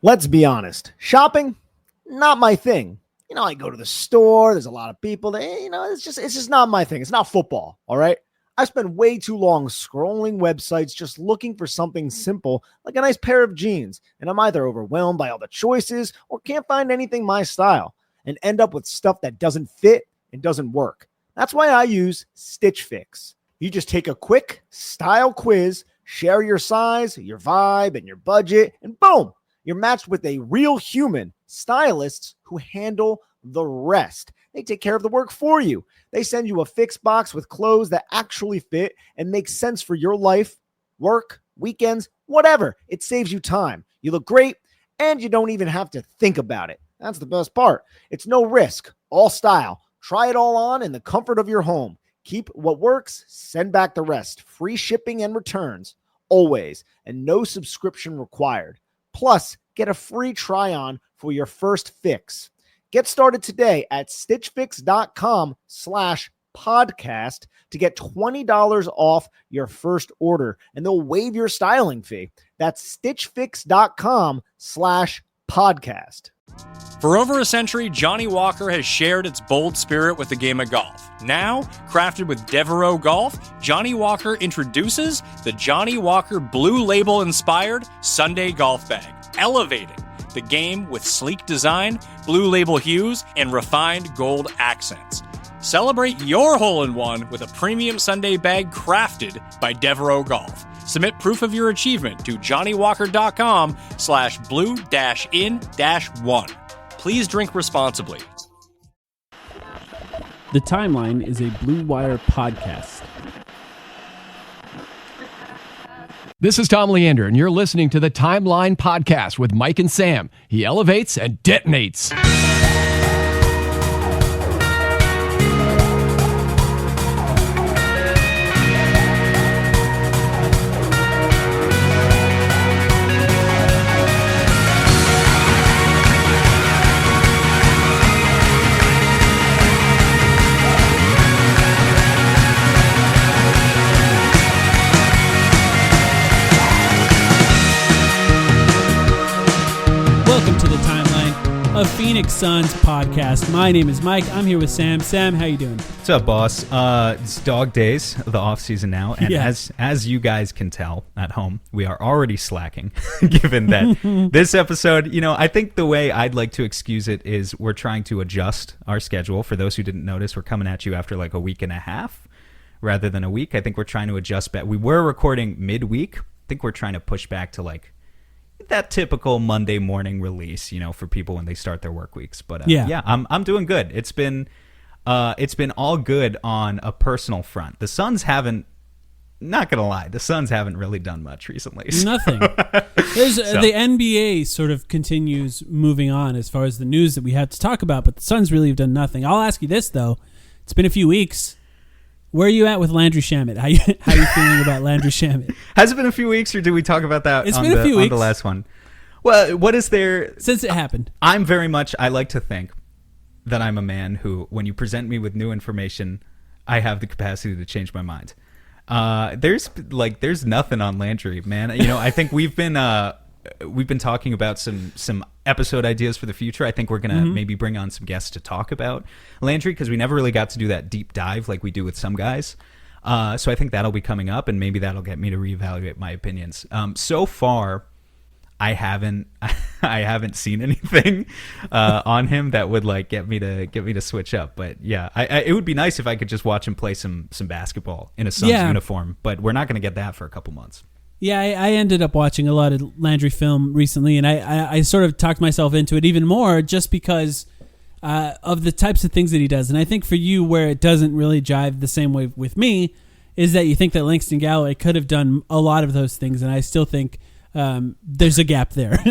Let's be honest. Shopping, not my thing. I go to the store. There's a lot of people there. It's just not my thing. It's not football. All right. I spend way too long scrolling websites just looking for something simple like a nice pair of jeans. And I'm either overwhelmed by all the choices or can't find anything my style and end up with stuff that doesn't fit and doesn't work. That's why I use Stitch Fix. You just take a quick style quiz, share your size, your vibe, and your budget, and boom, you're matched with a real human stylists who handle the rest. They take care of the work for you. They send you a fix box with clothes that actually fit and make sense for your life, work, weekends, whatever. It saves you time. You look great, and you don't even have to think about it. That's the best part. It's no risk, all style. Try it all on in the comfort of your home. Keep what works, send back the rest. Free shipping and returns, always, and no subscription required. Plus, get a free try-on for your first fix. Get started today at stitchfix.com/podcast to get $20 off your first order, and they'll waive your styling fee. That's stitchfix.com/podcast. For over a century, Johnny Walker has shared its bold spirit with the game of golf. Now, crafted with Devereaux Golf, Johnny Walker introduces the Johnny Walker Blue Label-inspired Sunday Golf Bag, elevating the game with sleek design, blue label hues, and refined gold accents. Celebrate your hole-in-one with a premium Sunday bag crafted by Devereaux Golf. Submit proof of your achievement to johnnywalker.com/blue-in-1. Please drink responsibly. The Timeline is a Blue Wire podcast. This is Tom Leander, and you're listening to the Timeline Podcast with Mike and Sam. He elevates and detonates. Welcome to the Timeline, a Phoenix Suns podcast. My name is Mike. I'm here with Sam. Sam, how you doing? What's up, boss? It's dog days of the off season now, and Yeah. as you guys can tell at home, we are already slacking. Given that this episode, I think the way I'd like to excuse it is we're trying to adjust our schedule. For those who didn't notice, we're coming at you after like a week and a half rather than a week. I think we're trying to adjust back. We were recording midweek. I think we're trying to push back to like that typical Monday morning release, for people when they start their work weeks. But I'm doing good. It's been all good on a personal front. The Suns haven't, not gonna lie, the Suns haven't really done much recently. So. Nothing. The NBA sort of continues moving on as far as the news that we have to talk about, but the Suns really have done nothing. I'll ask you this though: it's been a few weeks. Where are you at with Landry Shamet? How you feeling about Landry Shamet? Has it been a few weeks, or did we talk about that It's been a few weeks. On the last one? Well, what is there... Since it happened. I like to think that I'm a man who, when you present me with new information, I have the capacity to change my mind. There's nothing on Landry, man. I think we've been talking about some episode ideas for the future. I think we're going to maybe bring on some guests to talk about Landry, because we never really got to do that deep dive like we do with some guys. So I think that'll be coming up, and maybe that'll get me to reevaluate my opinions. So far, I haven't seen anything on him that would like get me to switch up. But yeah, it would be nice if I could just watch him play some basketball in a Suns uniform. But we're not going to get that for a couple months. Yeah, I ended up watching a lot of Landry film recently, and I sort of talked myself into it even more just because of the types of things that he does. And I think for you, where it doesn't really jive the same way with me, is that you think that Langston Galloway could have done a lot of those things, and I still think there's a gap there.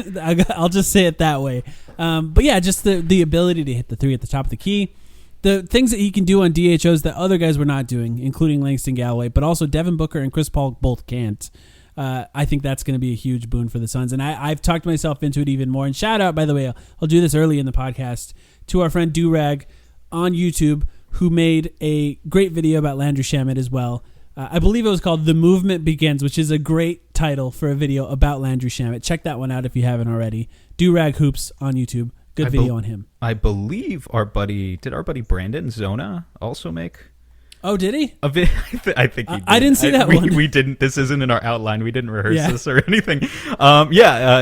I'll just say it that way. But yeah, just the ability to hit the three at the top of the key. The things that he can do on DHOs that other guys were not doing, including Langston Galloway, but also Devin Booker and Chris Paul both can't. I think that's going to be a huge boon for the Suns. And I've talked myself into it even more. And shout out, by the way, I'll do this early in the podcast, to our friend Durag on YouTube, who made a great video about Landry Shamet as well. I believe it was called "The Movement Begins," which is a great title for a video about Landry Shamet. Check that one out if you haven't already. Do-Rag Hoops on YouTube. Good video on him. I believe our buddy Brandon Zona also make Oh, did he? a video? I think he did. I didn't see that one. We didn't. This isn't in our outline. We didn't rehearse Yeah. this or anything.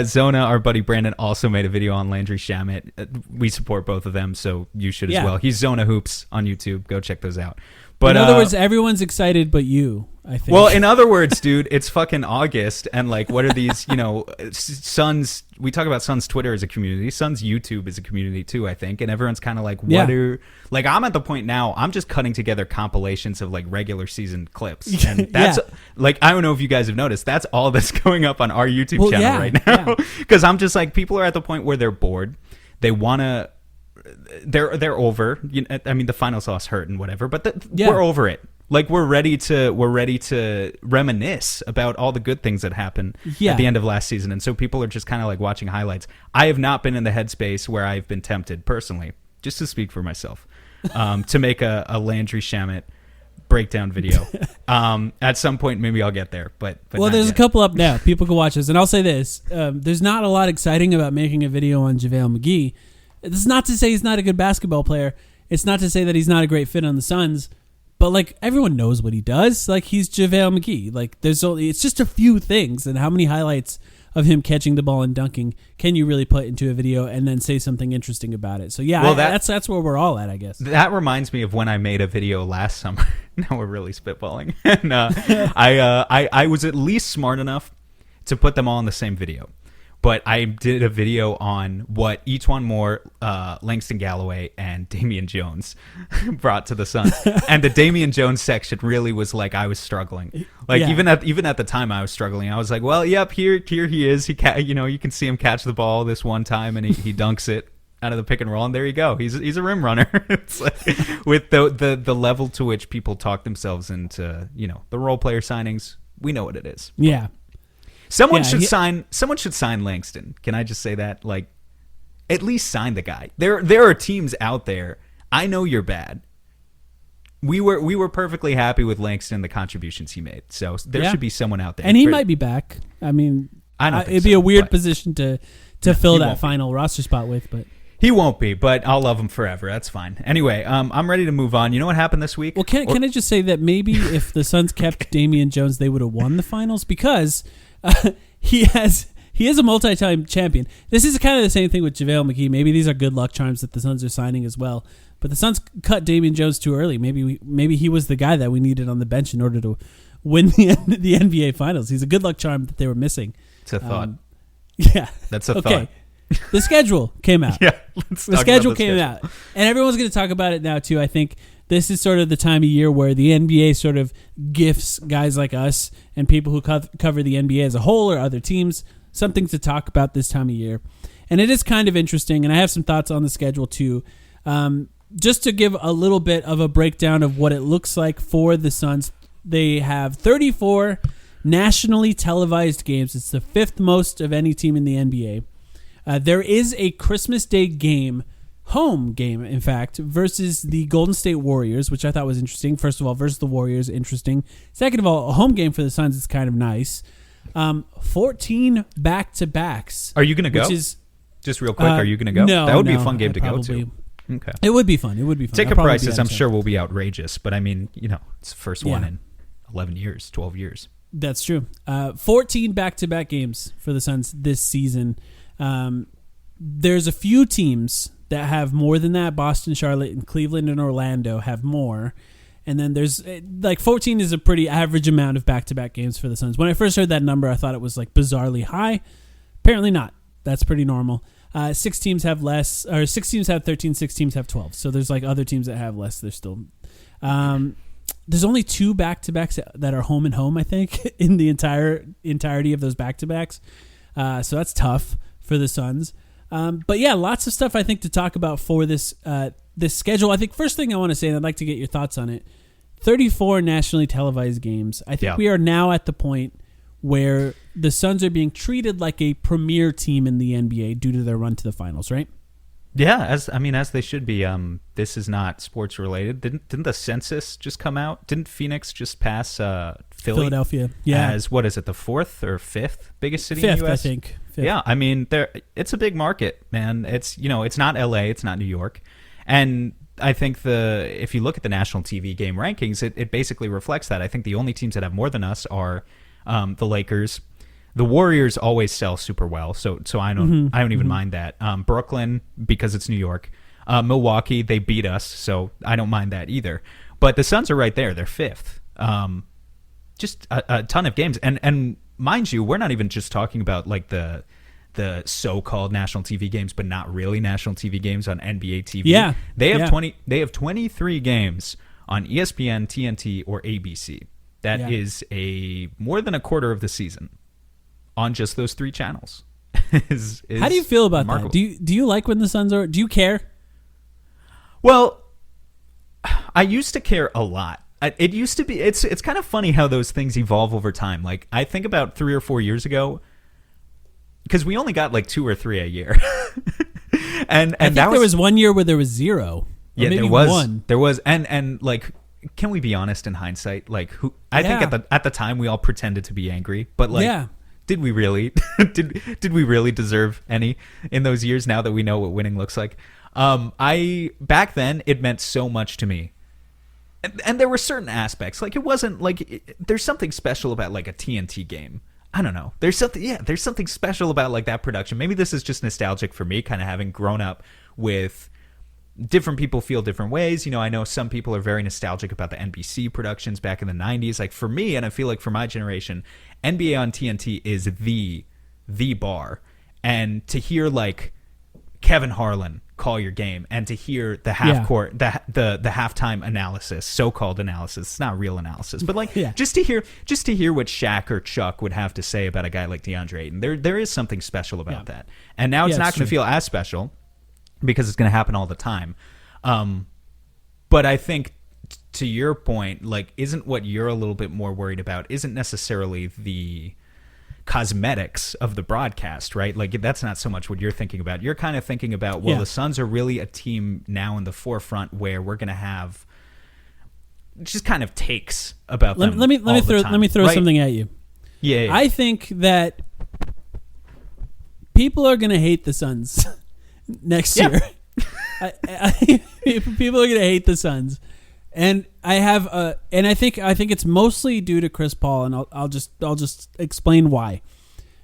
Zona, our buddy Brandon, also made a video on Landry Shamet. We support both of them, so you should as Yeah. well. He's Zona Hoops on YouTube. Go check those out. But in other words, everyone's excited but you, I think. well, in other words, dude, it's fucking August, and like, what are these? Suns. We talk about Suns Twitter as a community. Suns YouTube is a community too, I think, and everyone's kind of like, what are like? I'm at the point now. I'm just cutting together compilations of like regular season clips, and that's like, I don't know if you guys have noticed. That's all that's going up on our YouTube channel right now, because I'm just like, people are at the point where they're bored. They want to. They're over. I mean, the finals loss hurt and whatever, but we're over it. Like, we're ready to reminisce about all the good things that happened at the end of last season, and so people are just kind of like watching highlights. I have not been in the headspace where I've been tempted personally, just to speak for myself, to make a Landry Shamet breakdown video. At some point, maybe I'll get there. But well, there's a couple up now. People can watch this, and I'll say this: there's not a lot exciting about making a video on JaVale McGee. This is not to say he's not a good basketball player. It's not to say that he's not a great fit on the Suns. But like, everyone knows what he does. Like, he's JaVale McGee. Like, it's just a few things. And how many highlights of him catching the ball and dunking can you really put into a video and then say something interesting about it? So yeah, well, that's where we're all at, I guess. That reminds me of when I made a video last summer. Now we're really spitballing. And I was at least smart enough to put them all in the same video. But I did a video on what Etuan Moore, Langston Galloway, and Damian Jones brought to the Suns. And the Damian Jones section really was like, I was struggling. Like, even at the time I was struggling. I was like, well, yep, here he is. You can see him catch the ball this one time, and he dunks it out of the pick and roll, and there you go. He's a rim runner. It's like, with the level to which people talk themselves into, the role player signings, we know what it is. Yeah. Someone should sign Langston. Can I just say that? Like, at least sign the guy. There are teams out there. I know you're bad. We were perfectly happy with Langston, the contributions he made. So there should be someone out there. And he might be back. I mean, it'd be a weird position to fill that final roster spot with, but he won't be, but I'll love him forever. That's fine. Anyway, I'm ready to move on. You know what happened this week? Well, can I just say that maybe if the Suns kept Damian Jones, they would have won the finals, because he is a multi-time champion. This is kind of the same thing with JaVale McGee. Maybe these are good luck charms that the Suns are signing as well. But the Suns cut Damian Jones too early. Maybe he was the guy that we needed on the bench in order to win the NBA Finals. He's a good luck charm that they were missing. It's a thought. Yeah, that's a thought. The schedule came out. Yeah, the schedule came out, and everyone's going to talk about it now too. I think this is sort of the time of year where the NBA sort of gifts guys like us and people who cover the NBA as a whole or other teams something to talk about this time of year. And it is kind of interesting, and I have some thoughts on the schedule too. Just to give a little bit of a breakdown of what it looks like for the Suns, they have 34 nationally televised games. It's the fifth most of any team in the NBA. There is a Christmas Day game, home game, in fact, versus the Golden State Warriors, which I thought was interesting. First of all, versus the Warriors, interesting. Second of all, a home game for the Suns is kind of nice. 14 back-to-backs. Are you going to go? Just real quick, are you going to go? No, that would be a fun game to go to. Okay. It would be fun. Ticket prices, I'm sure, will be outrageous, but I mean, it's the first one in 11 years, 12 years. That's true. 14 back-to-back games for the Suns this season. There's a few teams that have more than that. Boston, Charlotte, and Cleveland and Orlando have more. And then there's 14 is a pretty average amount of back-to-back games for the Suns. When I first heard that number, I thought it was bizarrely high. Apparently not. That's pretty normal. 6 teams have less, or 6 teams have 13, 6 teams have 12. So there's other teams that have less. There's still, there's only 2 back-to-backs that are home and home, I think, in the entirety of those back-to-backs. So that's tough for the Suns. But yeah, lots of stuff I think to talk about for this schedule. I think first thing I want to say, and I'd like to get your thoughts on it, 34 nationally televised games. I think we are now at the point where the Suns are being treated like a premier team in the NBA due to their run to the finals, right? Yeah, as they should be. This is not sports related. Didn't the census just come out? Didn't Phoenix just pass Philadelphia? Yeah, as what is it, the 4th or 5th biggest city in fifth, the U.S.? I think. Fifth. Yeah, I mean, it's a big market, man. It's it's not L.A., it's not New York, and I think if you look at the national TV game rankings, it basically reflects that. I think the only teams that have more than us are the Lakers. The Warriors always sell super well, so I don't even mind that. Brooklyn, because it's New York. Milwaukee, they beat us, so I don't mind that either. But the Suns are right there; they're 5th. Just a ton of games, and mind you, we're not even just talking about like the so-called national TV games, but not really national TV games on NBA TV. Yeah, they have 23 games on ESPN, TNT, or ABC. That is more than a quarter of the season on just those 3 channels. is How do you feel about remarkable. that? Do you like when the Suns are? Do you care? Well, I used to care a lot. It used to be. It's kind of funny how those things evolve over time. Like I think about 3 or 4 years ago, because we only got like 2 or 3 a year, and I think there was 1 year where there was 0. Yeah, maybe there was 1. There was, and like, can we be honest in hindsight? Like, I think at the time we all pretended to be angry, but like, did we really? did we really deserve any in those years? Now that we know what winning looks like, back then it meant so much to me, and there were certain aspects. Like it wasn't like there's something special about like a TNT game. I don't know. There's something special about like that production. Maybe this is just nostalgic for me, kind of having grown up with. Different people feel different ways. I know some people are very nostalgic about the NBC productions back in the 90s. Like for me, and I feel like for my generation, NBA on TNT is the bar. And to hear like Kevin Harlan call your game and to hear the half court, the halftime analysis, so-called analysis, it's not real analysis, but like just to hear what Shaq or Chuck would have to say about a guy like DeAndre Ayton, there is something special about that. And now it's not going to feel as special, because it's going to happen all the time. But I think to your point, like, isn't what you're a little bit more worried about isn't necessarily the cosmetics of the broadcast, right? Like, that's not so much what you're thinking about. You're kind of thinking about, well, the Suns are really a team now in the forefront where we're going to have just kind of takes about them. Let me throw something at you. Yeah. I think that people are going to hate the Suns. Next year, people are going to hate the Suns, and I think it's mostly due to Chris Paul, and I'll just explain why.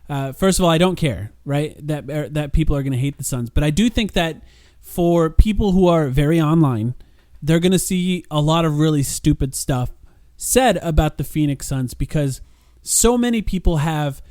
First of all, I don't care, right? That people are going to hate the Suns, but I do think that for people who are very online, they're going to see a lot of really stupid stuff said about the Phoenix Suns because so many people have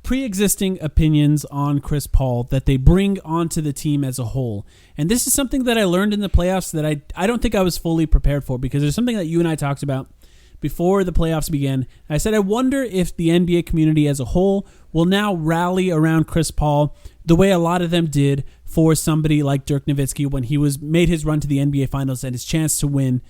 pre-existing opinions on Chris Paul that they bring onto the team as a whole. And this is something that I learned in the playoffs that I don't think I was fully prepared for, because there's something that you and I talked about before the playoffs began. I said, I wonder if the NBA community as a whole will now rally around Chris Paul the way a lot of them did for somebody like Dirk Nowitzki when he made his run to the NBA Finals and his chance to win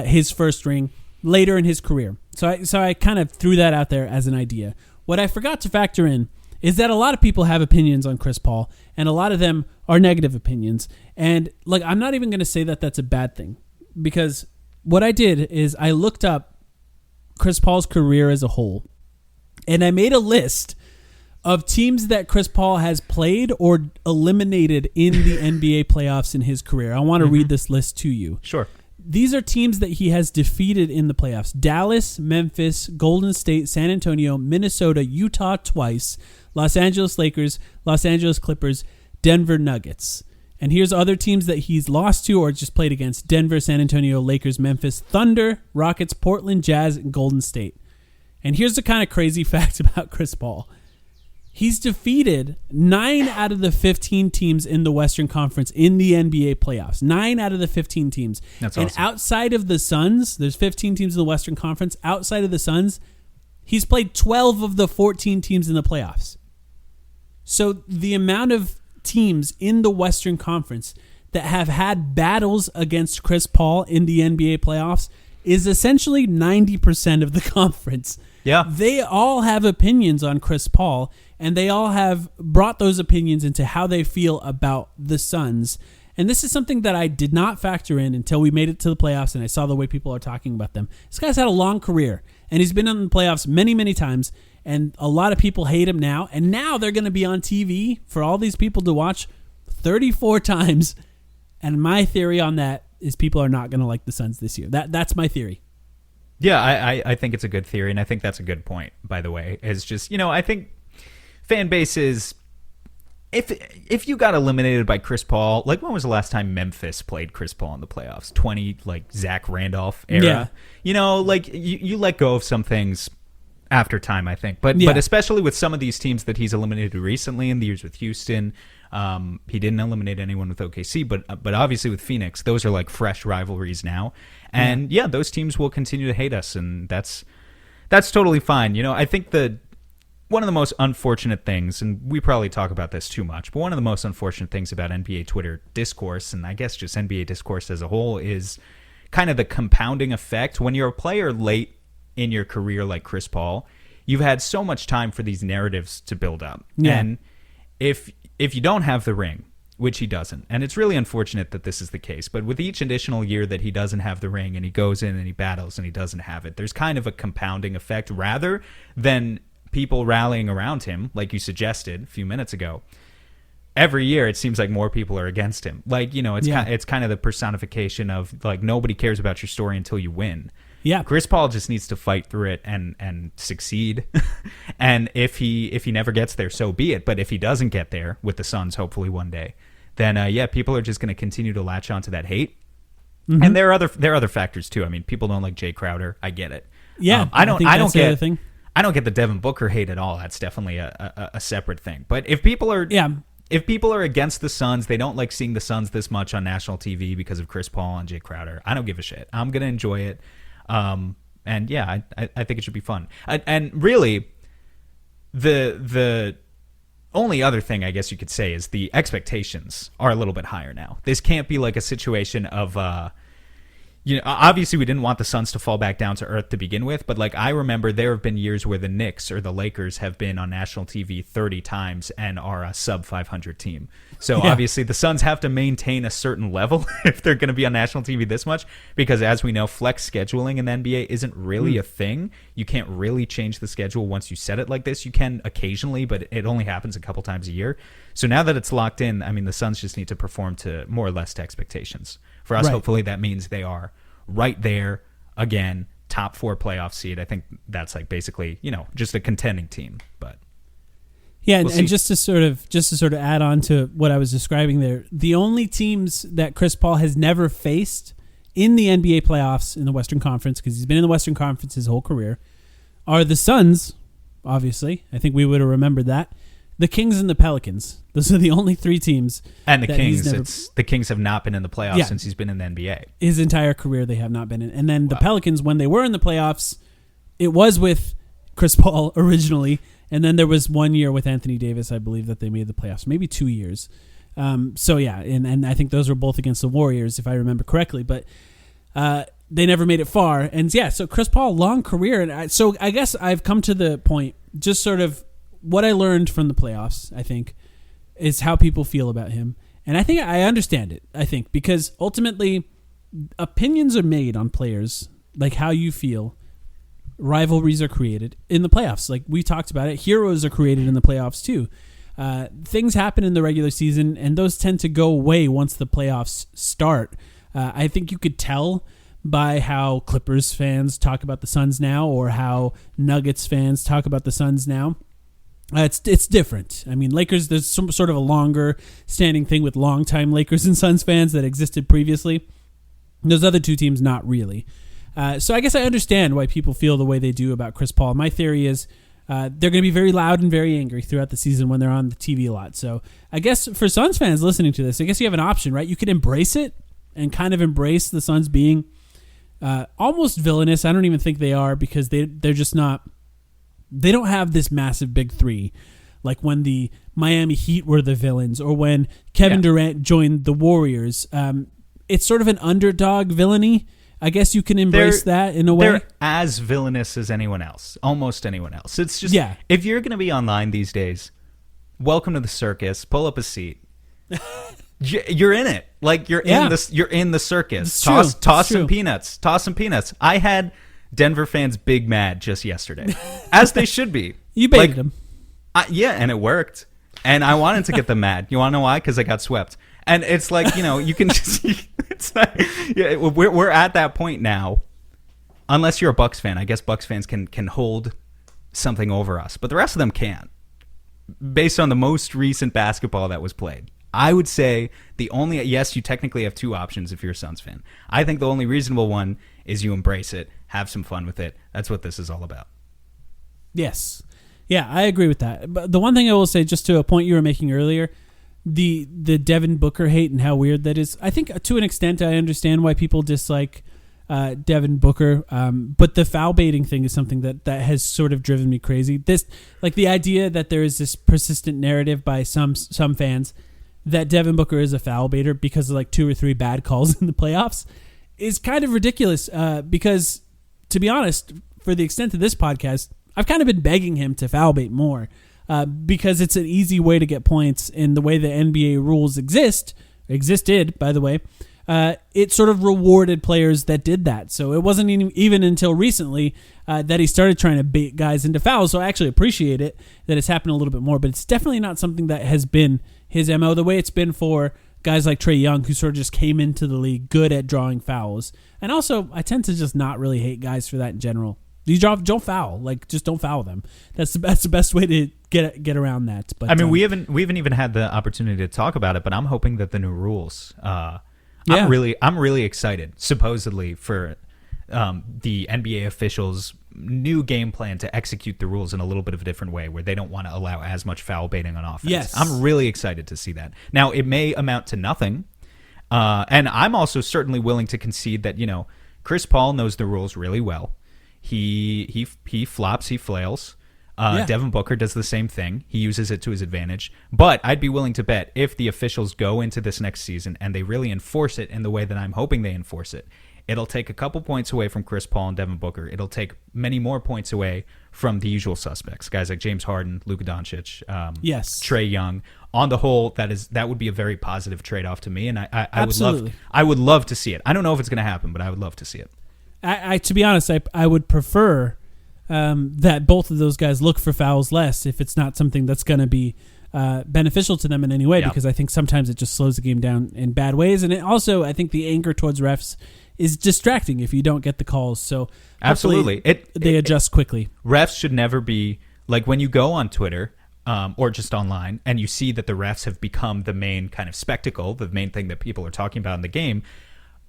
his first ring later in his career. So I kind of threw that out there as an idea. What I forgot to factor in is that a lot of people have opinions on Chris Paul, and a lot of them are negative opinions. And like, I'm not even going to say that that's a bad thing, because what I did is I looked up Chris Paul's career as a whole, and I made a list of teams that Chris Paul has played or eliminated in the NBA playoffs in his career. I want to read this list to you. Sure. These are teams that he has defeated in the playoffs: Dallas, Memphis, Golden State, San Antonio, Minnesota, Utah twice, Los Angeles Lakers, Los Angeles Clippers, Denver Nuggets. And here's other teams that he's lost to or just played against: Denver, San Antonio, Lakers, Memphis, Thunder, Rockets, Portland, Jazz, and Golden State. And here's the kind of crazy fact about Chris Paul. He's defeated 9 out of the 15 teams in the Western Conference in the NBA playoffs. 9 out of the 15 teams. That's and awesome. Outside of the Suns, there's 15 teams in the Western Conference. Outside of the Suns, he's played 12 of the 14 teams in the playoffs. So the amount of teams in the Western Conference that have had battles against Chris Paul in the NBA playoffs is essentially 90% of the conference. Yeah. They all have opinions on Chris Paul, and they all have brought those opinions into how they feel about the Suns. And this is something that I did not factor in until we made it to the playoffs and I saw the way people are talking about them. This guy's had a long career, and he's been in the playoffs many, many times, and a lot of people hate him now. And now they're going to be on TV for all these people to watch 34 times. And my theory on that is people are not going to like the Suns this year. That's my theory. Yeah, I think it's a good theory, and I think that's a good point, by the way. Is just, I think fan bases, if you got eliminated by Chris Paul, like when was the last time Memphis played Chris Paul in the playoffs? like Zach Randolph era. Yeah. Like you let go of some things after time, I think. But especially with some of these teams that he's eliminated recently in the years with Houston, he didn't eliminate anyone with OKC, but obviously with Phoenix, those are like fresh rivalries now. And those teams will continue to hate us, and that's totally fine. I think one of the most unfortunate things, and we probably talk about this too much, but one of the most unfortunate things about NBA Twitter discourse, and I guess just NBA discourse as a whole, is kind of the compounding effect. When you're a player late in your career like Chris Paul, you've had so much time for these narratives to build up. Yeah. And if you don't have the ring, which he doesn't, and it's really unfortunate that this is the case, but with each additional year that he doesn't have the ring and he goes in and he battles and he doesn't have it, there's kind of a compounding effect rather than people rallying around him, like you suggested a few minutes ago. Every year, it seems like more people are against him. Like, it's kind of the personification of, like, nobody cares about your story until you win. Yeah. Chris Paul just needs to fight through it and succeed. And if he never gets there, so be it. But if he doesn't get there with the Suns, hopefully one day, then, people are just going to continue to latch onto that hate. Mm-hmm. And there are other factors, too. I mean, people don't like Jay Crowder. I get it. Yeah. I don't get the Devin Booker hate at all. That's definitely a separate thing. But if people are against the Suns, they don't like seeing the Suns this much on national TV because of Chris Paul and Jay Crowder, I don't give a shit. I'm gonna enjoy it, I think it should be fun. And really, the only other thing I guess you could say is the expectations are a little bit higher now. This can't be like a situation of obviously we didn't want the Suns to fall back down to earth to begin with, but like I remember there have been years where the Knicks or the Lakers have been on national TV 30 times and are a sub 500 team. So obviously the Suns have to maintain a certain level if they're going to be on national TV this much, because as we know, flex scheduling in the NBA isn't really a thing. You can't really change the schedule once you set it like this. You can occasionally, but it only happens a couple times a year. So now that it's locked in, I mean, the Suns just need to perform to more or less to expectations. For us, hopefully that means they are right there again, top 4 playoff seed. I think that's like basically, just a contending team. But yeah, and just to sort of add on to what I was describing there, the only teams that Chris Paul has never faced in the NBA playoffs in the Western Conference, because he's been in the Western Conference his whole career, are the Suns. Obviously, I think we would have remembered that. The Kings and the Pelicans. Those are the only 3 teams. And the Kings have not been in the playoffs since he's been in the NBA. His entire career they have not been in. And then the Pelicans, when they were in the playoffs, it was with Chris Paul originally. And then there was 1 year with Anthony Davis, I believe, that they made the playoffs. Maybe 2 years. And I think those were both against the Warriors, if I remember correctly. But they never made it far. And so Chris Paul, long career. And I guess I've come to the point, just sort of, what I learned from the playoffs, I think, is how people feel about him. And I think I understand it, because ultimately opinions are made on players, like how you feel. Rivalries are created in the playoffs. Like we talked about it. Heroes are created in the playoffs too. Things happen in the regular season, and those tend to go away once the playoffs start. I think you could tell by how Clippers fans talk about the Suns now, or how Nuggets fans talk about the Suns now. It's different. I mean, Lakers, there's some sort of a longer standing thing with longtime Lakers and Suns fans that existed previously. Those other 2 teams, not really. So I guess I understand why people feel the way they do about Chris Paul. My theory is they're going to be very loud and very angry throughout the season when they're on the TV a lot. So I guess for Suns fans listening to this, I guess you have an option, right? You could embrace it and kind of embrace the Suns being almost villainous. I don't even think they are, because they're just not. They don't have this massive big 3, like when the Miami Heat were the villains, or when Kevin Durant joined the Warriors. It's sort of an underdog villainy. I guess you can embrace that in a way. They're as villainous as anyone else, almost anyone else. It's just, if you're going to be online these days, welcome to the circus. Pull up a seat. You're in it. Like you're in this. You're in the circus. Toss some peanuts. Toss some peanuts. I had Denver fans big mad just yesterday, as they should be. You baited them. Yeah, and it worked. And I wanted to get them mad. You want to know why? Because I got swept. And it's like, you can just. It's like, we're at that point now. Unless you're a Bucks fan, I guess Bucks fans can hold something over us, but the rest of them can't. Based on the most recent basketball that was played, I would say yes, you technically have two options if you're a Suns fan. I think the only reasonable one is you embrace it, have some fun with it. That's what this is all about. Yes. Yeah, I agree with that. But the one thing I will say, just to a point you were making earlier, the Devin Booker hate and how weird that is. I think to an extent I understand why people dislike Devin Booker, but the foul baiting thing is something that has sort of driven me crazy. This, like the idea that there is this persistent narrative by some fans that Devin Booker is a foul baiter because of like 2 or 3 bad calls in the playoffs is kind of ridiculous. Because to be honest, for the extent of this podcast, I've kind of been begging him to foul bait more because it's an easy way to get points. In the way the NBA rules existed, by the way, it sort of rewarded players that did that. So it wasn't even until recently that he started trying to bait guys into fouls. So I actually appreciate it that it's happened a little bit more, but it's definitely not something that has been his MO the way it's been for guys like Trae Young, who sort of just came into the league good at drawing fouls. And also, I tend to just not really hate guys for that in general. You don't foul, like just don't foul them. That's the best way to get around that. But I mean, we haven't even had the opportunity to talk about it, but I'm hoping that the new rules. I'm really excited, supposedly, for the NBA officials' new game plan to execute the rules in a little bit of a different way, where they don't want to allow as much foul baiting on offense. Yes. I'm really excited to see that. Now, it may amount to nothing, and I'm also certainly willing to concede that Chris Paul knows the rules really well. He flops, he flails. Devin Booker does the same thing. He uses it to his advantage. But I'd be willing to bet if the officials go into this next season and they really enforce it in the way that I'm hoping they enforce it, it'll take a couple points away from Chris Paul and Devin Booker. It'll take many more points away from the usual suspects, guys like James Harden, Luka Doncic, Trae Young. On the whole, that would be a very positive trade-off to me, and I would love to see it. I don't know if it's going to happen, but I would love to see it. I to be honest, I would prefer that both of those guys look for fouls less if it's not something that's going to be beneficial to them in any way, because I think sometimes it just slows the game down in bad ways. And also, I think the anger towards refs is distracting if you don't get the calls. So absolutely, they adjust quickly. Refs should never be, like when you go on Twitter or just online and you see that the refs have become the main kind of spectacle, the main thing that people are talking about in the game.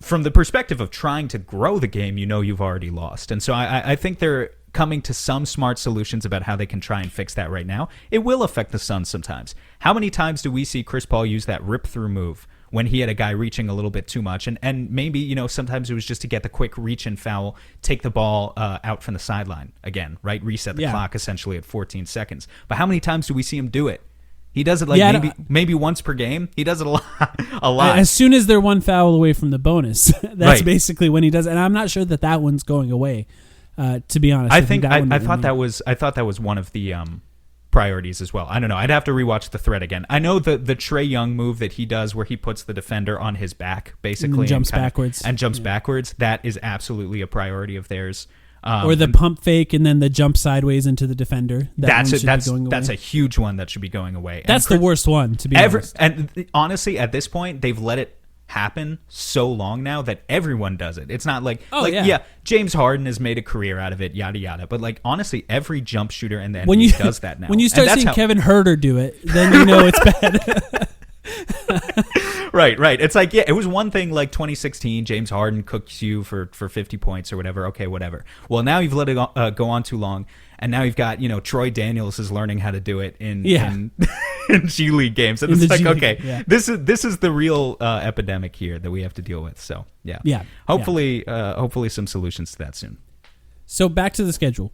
From the perspective of trying to grow the game, you've already lost. And so I think they're coming to some smart solutions about how they can try and fix that right now. It will affect the Suns sometimes. How many times do we see Chris Paul use that rip-through move when he had a guy reaching a little bit too much? And maybe, sometimes it was just to get the quick reach and foul, take the ball out from the sideline again, right? Reset the clock essentially at 14 seconds. But how many times do we see him do it? He does it maybe once per game. He does it a lot. As soon as they're one foul away from the bonus, that's basically when he does it. And I'm not sure that one's going away. To be honest, I thought that was one of the priorities as well. I don't know. I'd have to rewatch the thread again. I know the Trae Young move that he does, where he puts the defender on his back, basically, and jumps backwards. That is absolutely a priority of theirs. Or the pump fake and then the jump sideways into the defender. That's a huge one that should be going away. That's the worst one, to be honest. And honestly, at this point, they've let it happen so long now that everyone does it. It's not like, James Harden has made a career out of it, yada yada. But like honestly, every jump shooter in the NBA does that now. When you start seeing Kevin Huerter do it, then you know it's bad. Right. It's like, it was one thing like 2016, James Harden cooks you for 50 points or whatever. Okay, whatever. Well, now you've let it go on too long, and now you've got, Troy Daniels is learning how to do it in G League games, and it's like, okay, this is the real epidemic here that we have to deal with. So hopefully some solutions to that soon. So back to the schedule.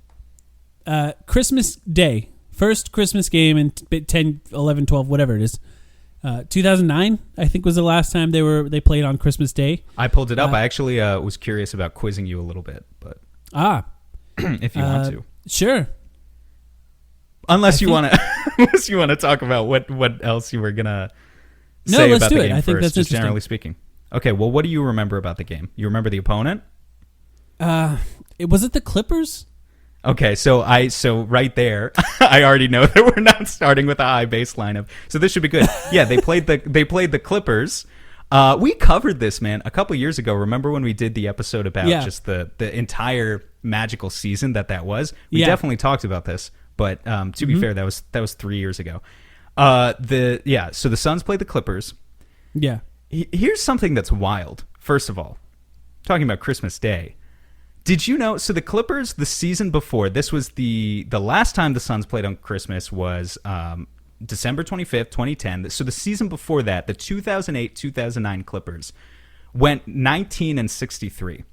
Christmas Day, first Christmas game in 10, 11, 12, whatever it is. 2009, I think, was the last time they played on Christmas Day. I pulled it up. I actually was curious about quizzing you a little bit, but if you want to, sure. unless you want to talk about what else you were gonna say let's about do the it. game I think first, that's just interesting. generally speaking. Okay, well, what do you remember about the game? You remember the opponent? Was it the Clippers? Okay, so right there, I already know that we're not starting with a high baseline of. So this should be good. Yeah, they played the Clippers. We covered this, man, a couple years ago. Remember when we did the episode about just the entire magical season that was? We definitely talked about this, but to be fair, that was 3 years ago. So the Suns played the Clippers. Yeah. Here's something that's wild. First of all, talking about Christmas Day. Did you know? So the Clippers, the season before, this was the last time the Suns played on Christmas was December 25th, 2010. So the season before that, the 2008-2009 Clippers went 19-63.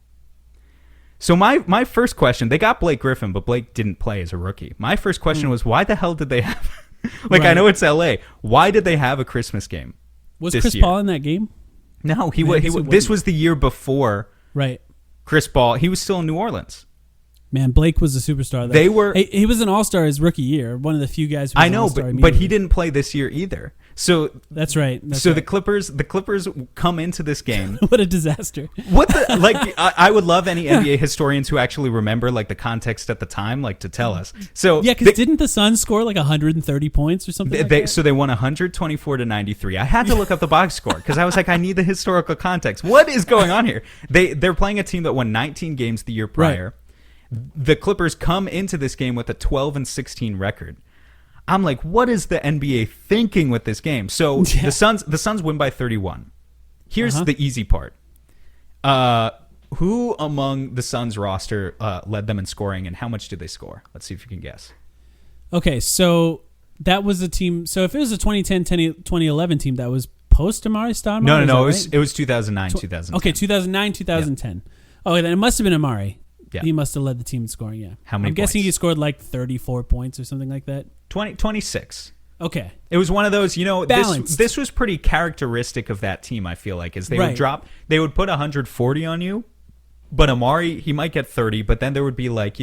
So my first question, they got Blake Griffin, but Blake didn't play as a rookie. My first question was, why the hell did they have? I know it's LA. Why did they have a Christmas game? Was Chris Paul in that game? No, this was the year before. Right. Chris Paul, he was still in New Orleans. Man, Blake was a superstar. Though. He was an all-star his rookie year, one of the few guys who was I know, an all-star but he didn't play this year either. So that's right. The Clippers come into this game. What a disaster! I would love any NBA historians who actually remember like the context at the time, like to tell us. So yeah, because didn't the Suns score like 130 points or something? So they won 124-93. I had to look up the box score because I was like, I need the historical context. What is going on here? They're playing a team that won 19 games the year prior. Right. The Clippers come into this game with a 12-16 record. I'm like, what is the NBA thinking with this game? So the Suns win by 31. Here's the easy part. Who among the Suns roster led them in scoring, and how much did they score? Let's see if you can guess. Okay, so that was a team. So if it was a 2010-2011 team, that was post Amar'e Stoudemire? No. It was 2009, 2010. Okay, 2009, 2010. Yeah. Oh, then it must have been Amar'e. Yeah. He must have led the team in scoring, yeah. How many I'm guessing points? he scored like 34 points or something like that. 26. Okay. It was one of those, balanced. This was pretty characteristic of that team, I feel like, is they would put 140 on you, but Amar'e, he might get 30, but then there would be like,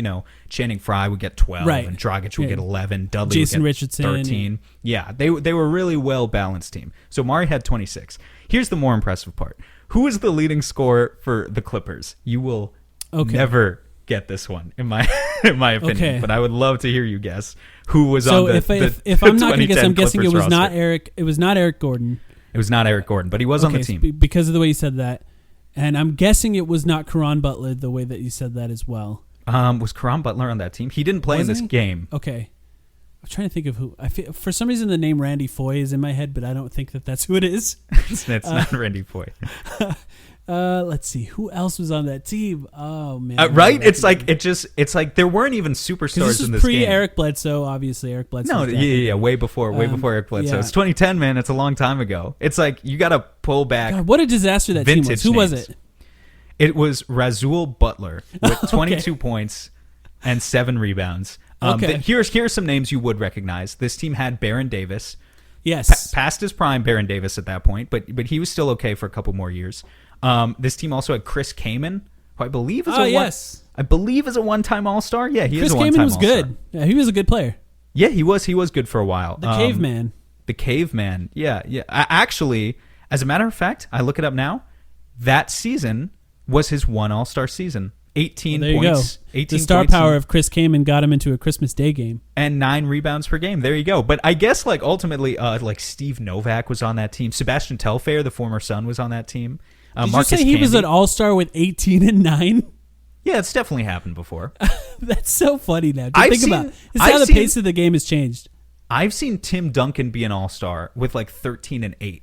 Channing Frye would get 12, and Dragic would get 11, Dudley Jason would get Richardson, 13. Yeah, they were a really well-balanced team. So Amar'e had 26. Here's the more impressive part. Who is the leading scorer for the Clippers? You will never get this one in my opinion, but I would love to hear you guess who was on the if I'm not going to guess, I'm guessing Clippers it was roster. not Eric. It was not Eric Gordon. It was not Eric Gordon, but he was on the team because of the way you said that, and I'm guessing it was not Caron Butler the way that you said that as well. Was Caron Butler on that team? He didn't play in this game. Okay, I'm trying to think of who. For some reason the name Randy Foye is in my head, but I don't think that's who it is. It's not Randy Foye. Let's see who else was on that team. Oh man, right? It's like there weren't even superstars in this pre game. Eric Bledsoe, obviously. Eric Bledsoe. No, way before Eric Bledsoe. It's 2010, man. It's a long time ago. It's like you got to pull back. God, what a disaster that team was. Who was it? It was Razul Butler with 22 points and 7 rebounds. Here's some names you would recognize. This team had Baron Davis. Yes, past his prime, Baron Davis at that point, but he was still okay for a couple more years. This team also had Chris Kaman, who I believe is a one-time All-Star. Yeah, he is a one-time All-Star. Chris Kaman was good. Yeah, he was a good player. Yeah, he was good for a while. The caveman. The caveman. Yeah. Actually, as a matter of fact, I look it up now. That season was his one All-Star season. 18 there you points. Go. 18 the star points power of Chris Kaman got him into a Christmas Day game. And 9 rebounds per game. There you go. But I guess like ultimately, like Steve Novak was on that team. Sebastian Telfair, the former Sun, was on that team. Did Marcus you say he was an all-star with 18 and 9? Yeah, it's definitely happened before. That's so funny now. Think about it. This is how the pace of the game has changed. I've seen Tim Duncan be an all-star with like 13 and 8.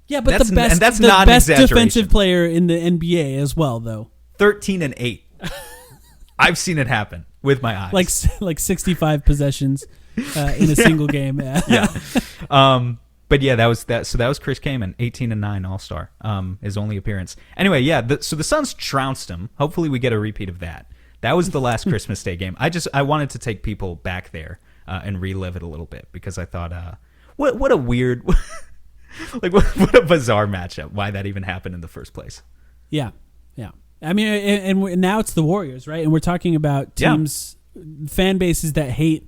Yeah, but that's the best defensive player in the NBA as well, though. 13 and 8. I've seen it happen with my eyes. Like 65 possessions in a single game. Yeah. But yeah, that was Chris Kaman, 18 and 9 All-Star, his only appearance. Anyway, yeah, so the Suns trounced him. Hopefully we get a repeat of that. That was the last Christmas Day game. I wanted to take people back there and relive it a little bit because I thought, what a weird, what a bizarre matchup. Why that even happened in the first place? Yeah. I mean, and now it's the Warriors, right? And we're talking about teams, fan bases that hate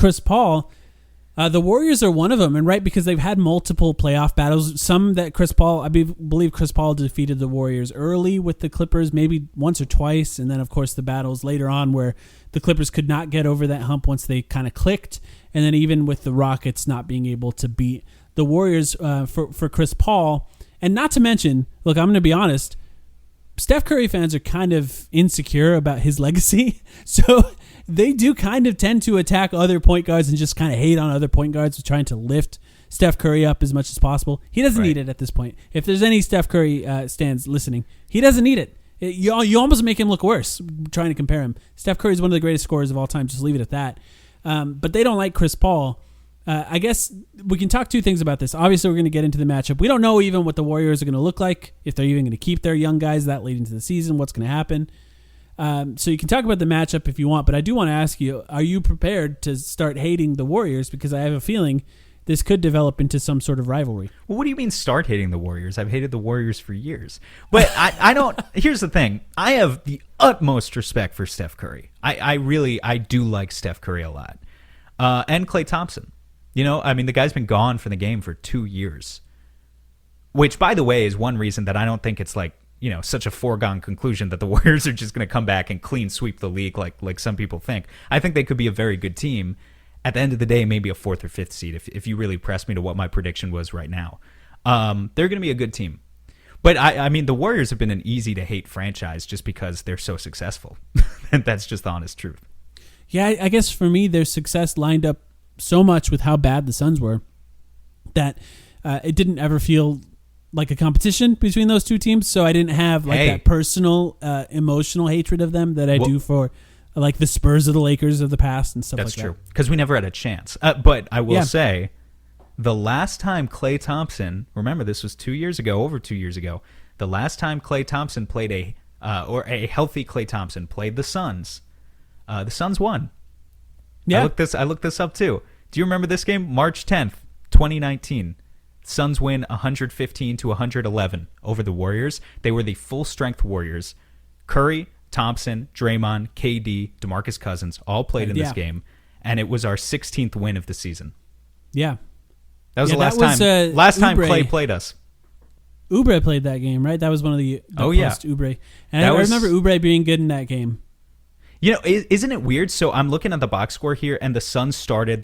Chris Paul, the Warriors are one of them, and right, because they've had multiple playoff battles. Some that Chris Paul, I believe Chris Paul defeated the Warriors early with the Clippers, maybe once or twice, and then of course the battles later on where the Clippers could not get over that hump once they kind of clicked, and then even with the Rockets not being able to beat the Warriors for Chris Paul. And not to mention, look, I'm going to be honest, Steph Curry fans are kind of insecure about his legacy, so they do kind of tend to attack other point guards and just kind of hate on other point guards for trying to lift Steph Curry up as much as possible. He doesn't need it at this point. If there's any Steph Curry stands listening, he doesn't need it. You almost make him look worse trying to compare him. Steph Curry is one of the greatest scorers of all time. Just leave it at that. But they don't like Chris Paul. I guess we can talk two things about this. Obviously, we're going to get into the matchup. We don't know even what the Warriors are going to look like, if they're even going to keep their young guys that late into the season, what's going to happen. So you can talk about the matchup if you want, but I do want to ask you, are you prepared to start hating the Warriors? Because I have a feeling this could develop into some sort of rivalry. Well, what do you mean start hating the Warriors? I've hated the Warriors for years. But I don't... Here's the thing. I have the utmost respect for Steph Curry. I do like Steph Curry a lot. And Klay Thompson. You know, I mean, the guy's been gone from the game for 2 years. Which, by the way, is one reason that I don't think it's like, you know, such a foregone conclusion that the Warriors are just going to come back and clean sweep the league like some people think. I think they could be a very good team. At the end of the day, maybe a 4th or 5th seed if you really press me to what my prediction was right now. They're going to be a good team. But, I mean, the Warriors have been an easy-to-hate franchise just because they're so successful. And that's just the honest truth. Yeah, I guess for me, their success lined up so much with how bad the Suns were that it didn't ever feel like a competition between those two teams. So I didn't have that personal, emotional hatred of them that I do for like the Spurs of the Lakers of the past and stuff like that. That's true, because we never had a chance. But I will say, the last time Klay Thompson, remember this was 2 years ago, over 2 years ago, the last time Klay Thompson played a healthy Klay Thompson played the Suns won. Yeah. I looked this up too. Do you remember this game? March 10th, 2019. Suns win 115-111 over the Warriors. They were the full-strength Warriors. Curry, Thompson, Draymond, KD, DeMarcus Cousins all played in this game, and it was our 16th win of the season. Yeah. That was the last time. Last time Klay played us. Oubre played that game, right? That was one of the post Oubre. And I remember Oubre being good in that game. You know, isn't it weird? So I'm looking at the box score here, and the Suns started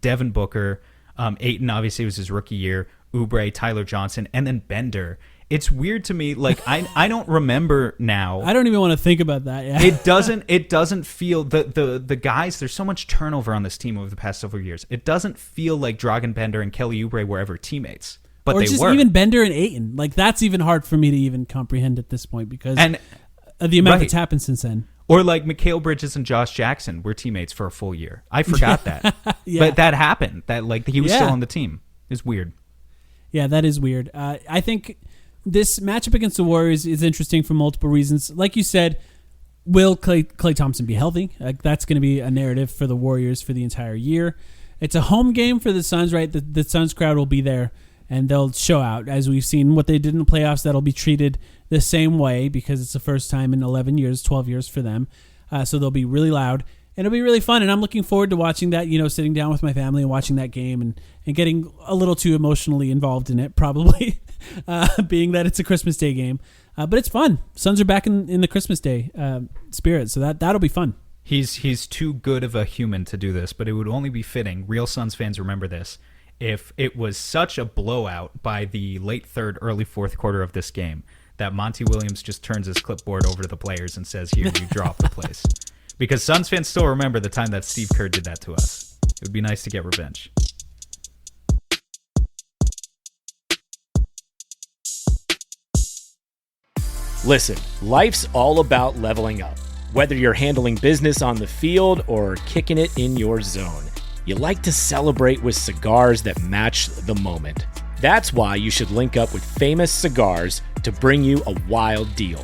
Devin Booker, Ayton obviously was his rookie year, Oubre, Tyler Johnson, and then Bender. It's weird to me, like I don't remember now. I don't even want to think about that. Yeah. It doesn't feel the guys. There's so much turnover on this team over the past several years. It doesn't feel like Dragan Bender and Kelly Oubre were ever teammates, but they were. Even Bender and Ayton. Like that's even hard for me to even comprehend at this point because the amount that's happened since then. Or like Mikal Bridges and Josh Jackson were teammates for a full year. I forgot that. But that happened. That like he was still on the team. It's weird. Yeah, that is weird. I think this matchup against the Warriors is interesting for multiple reasons. Like you said, will Klay Thompson be healthy? Like that's going to be a narrative for the Warriors for the entire year. It's a home game for the Suns, right? The Suns crowd will be there, and they'll show out. As we've seen what they did in the playoffs, that'll be treated the same way because it's the first time in 11 years, 12 years for them. So they'll be really loud. And it'll be really fun, and I'm looking forward to watching that, you know, sitting down with my family and watching that game and getting a little too emotionally involved in it, probably, being that it's a Christmas Day game. But it's fun. Suns are back in the Christmas Day spirit, so that'll be fun. He's too good of a human to do this, but it would only be fitting, real Suns fans remember this, if it was such a blowout by the late third, early fourth quarter of this game that Monty Williams just turns his clipboard over to the players and says, here, you drop the place. Because Suns fans still remember the time that Steve Kerr did that to us. It would be nice to get revenge. Listen, life's all about leveling up. Whether you're handling business on the field or kicking it in your zone, you like to celebrate with cigars that match the moment. That's why you should link up with Famous Cigars to bring you a wild deal.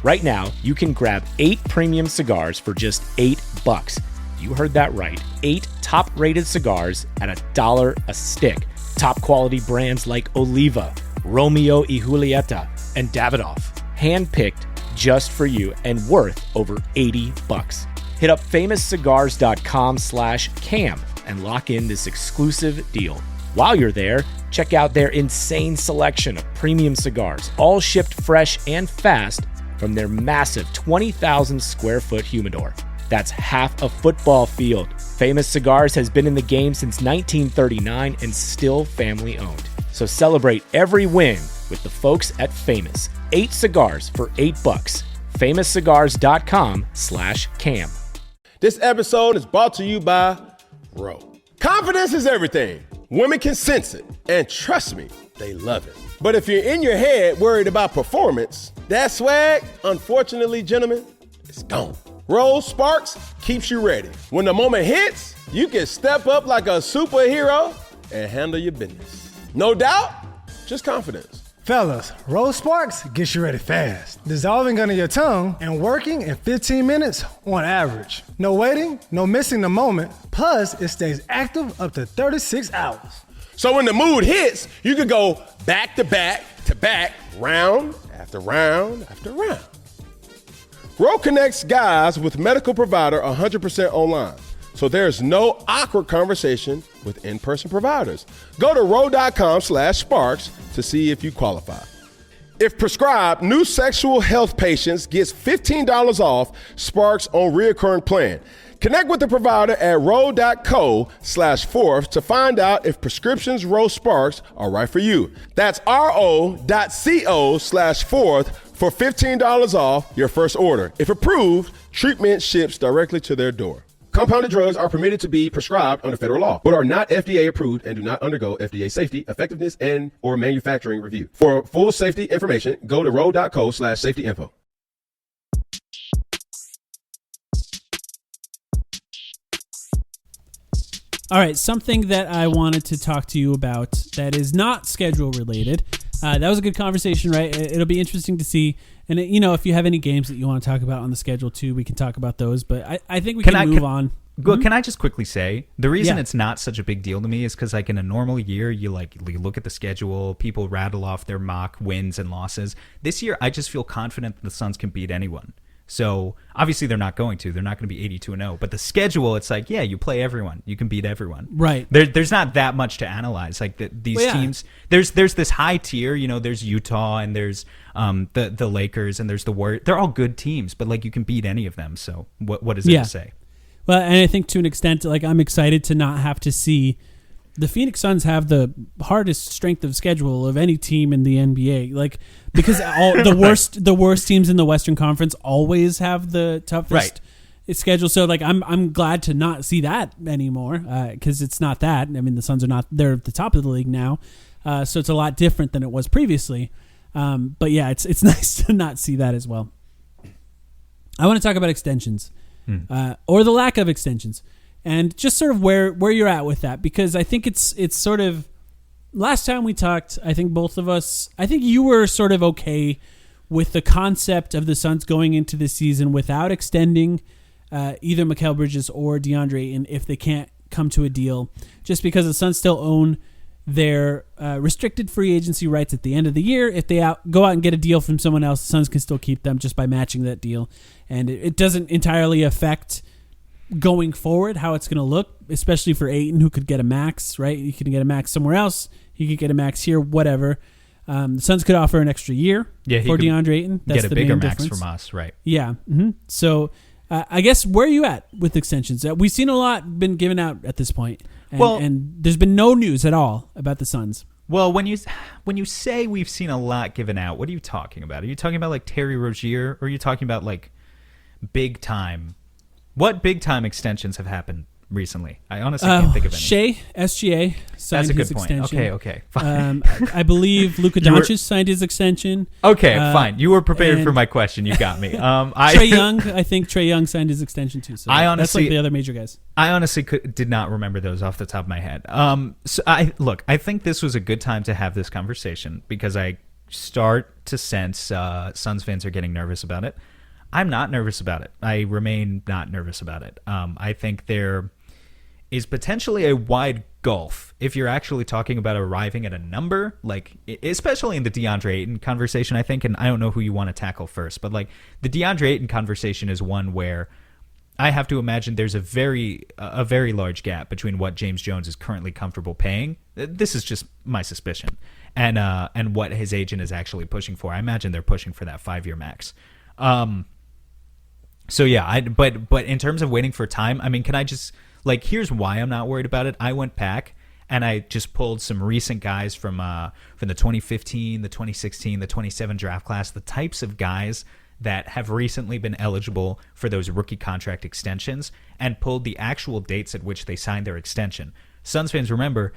Right now, you can grab 8 premium cigars for just $8. You heard that right. 8 top-rated cigars at $1 a stick. Top quality brands like Oliva, Romeo y Julieta, and Davidoff. Handpicked just for you and worth over $80. Hit up famouscigars.com/cam and lock in this exclusive deal. While you're there, check out their insane selection of premium cigars, all shipped fresh and fast from their massive 20,000 square foot humidor. That's half a football field. Famous Cigars has been in the game since 1939 and still family owned. So celebrate every win with the folks at Famous. 8 cigars for $8. famouscigars.com/cam. This episode is brought to you by Ro. Confidence is everything. Women can sense it. And trust me, they love it. But if you're in your head worried about performance, that swag, unfortunately, gentlemen, it's gone. Ro Sparks keeps you ready. When the moment hits, you can step up like a superhero and handle your business. No doubt, just confidence. Fellas, Rose Sparks gets you ready fast, dissolving under your tongue and working in 15 minutes on average. No waiting, no missing the moment. Plus, it stays active up to 36 hours. So when the mood hits, you can go back to back to back, round after round after round. Ro connects guys with medical provider 100% online. So there's no awkward conversation with in-person providers. Go to ro.com/sparks to see if you qualify. If prescribed, new sexual health patients gets $15 off Sparks on reoccurring plan. Connect with the provider at ro.co/fourth to find out if prescriptions Ro Sparks are right for you. That's ro.co/fourth for $15 off your first order. If approved, treatment ships directly to their door. Compounded drugs are permitted to be prescribed under federal law, but are not FDA approved and do not undergo FDA safety, effectiveness, and or manufacturing review. For full safety information, go to ro.co/safety info. All right, something that I wanted to talk to you about that is not schedule related. That was a good conversation, right? It'll be interesting to see. And, if you have any games that you want to talk about on the schedule, too, we can talk about those. But I think we can move on. Can I just quickly say, the reason it's not such a big deal to me is because, in a normal year, you look at the schedule, people rattle off their mock wins and losses. This year, I just feel confident that the Suns can beat anyone. So, obviously, they're not going to. They're not going to be 82-0. But the schedule, it's you play everyone. You can beat everyone. Right. There's not that much to analyze. These teams, there's this high tier. There's Utah and there's the Lakers and there's the Warriors. They're all good teams, but you can beat any of them. So, what is it to say? Well, and I think to an extent, I'm excited to not have to see the Phoenix Suns have the hardest strength of schedule of any team in the NBA. Because the worst teams in the Western Conference always have the toughest schedule. So I'm glad to not see that anymore because it's not that. I mean, the Suns they're at the top of the league now, so it's a lot different than it was previously. But yeah, it's nice to not see that as well. I want to talk about extensions or the lack of extensions. And just sort of where you're at with that, because I think it's sort of, last time we talked, I think both of us, I think you were sort of okay with the concept of the Suns going into the season without extending either Mikal Bridges or DeAndre Ayton if they can't come to a deal, just because the Suns still own their restricted free agency rights at the end of the year. If they go out and get a deal from someone else, the Suns can still keep them just by matching that deal. And it doesn't entirely affect going forward how it's going to look, especially for Ayton, who could get a max, right? You can get a max somewhere else. He could get a max here, whatever. The Suns could offer an extra year for DeAndre Ayton. That's get a the bigger main max difference from us, right? Yeah. Mm-hmm. So I guess where are you at with extensions? We've seen a lot been given out at this point, and there's been no news at all about the Suns. Well, when you say we've seen a lot given out, what are you talking about? Are you talking about Terry Rozier, or are you talking about big time? What big time extensions have happened recently? I honestly can't think of any. Shea, SGA, signed That's a good his point. extension. Okay, fine. I believe Luka Doncic signed his extension. Okay, fine. You were prepared for my question. You got me. Trae Young, I think Trae Young signed his extension too. So that's the other major guys. I honestly did not remember those off the top of my head. So I think this was a good time to have this conversation because I start to sense Suns fans are getting nervous about it. I'm not nervous about it. I remain not nervous about it. I think there is potentially a wide gulf if you're actually talking about arriving at a number, especially in the DeAndre Ayton conversation, I think, and I don't know who you want to tackle first, but the DeAndre Ayton conversation is one where I have to imagine there's a very large gap between what James Jones is currently comfortable paying. This is just my suspicion, and what his agent is actually pushing for. I imagine they're pushing for that 5-year max. So yeah, but in terms of waiting for time, I mean, can I just here's why I'm not worried about it. I went back and I just pulled some recent guys from the 2015, the 2016, the 27 draft class, the types of guys that have recently been eligible for those rookie contract extensions, and pulled the actual dates at which they signed their extension. Suns fans remember,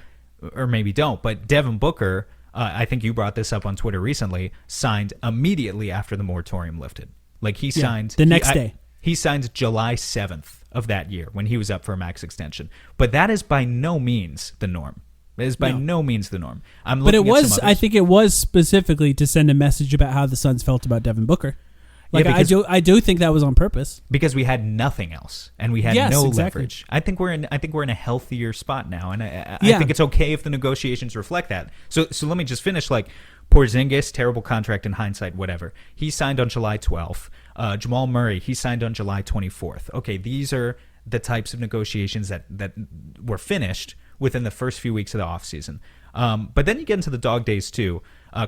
or maybe don't, but Devin Booker, I think you brought this up on Twitter recently, signed immediately after the moratorium lifted. He signed the next day. He signed July 7th of that year when he was up for a max extension. But that is by no means the norm. It is by no means the norm. But it was, I think it was specifically to send a message about how the Suns felt about Devin Booker. I do think that was on purpose. Because we had nothing else and we had no leverage. I think we're in a healthier spot now, and I think it's okay if the negotiations reflect that. So let me just finish. Porzingis, terrible contract in hindsight, whatever. He signed on July 12th. Jamal Murray, he signed on July 24th. Okay, these are the types of negotiations that were finished within the first few weeks of the offseason. But then you get into the dog days too.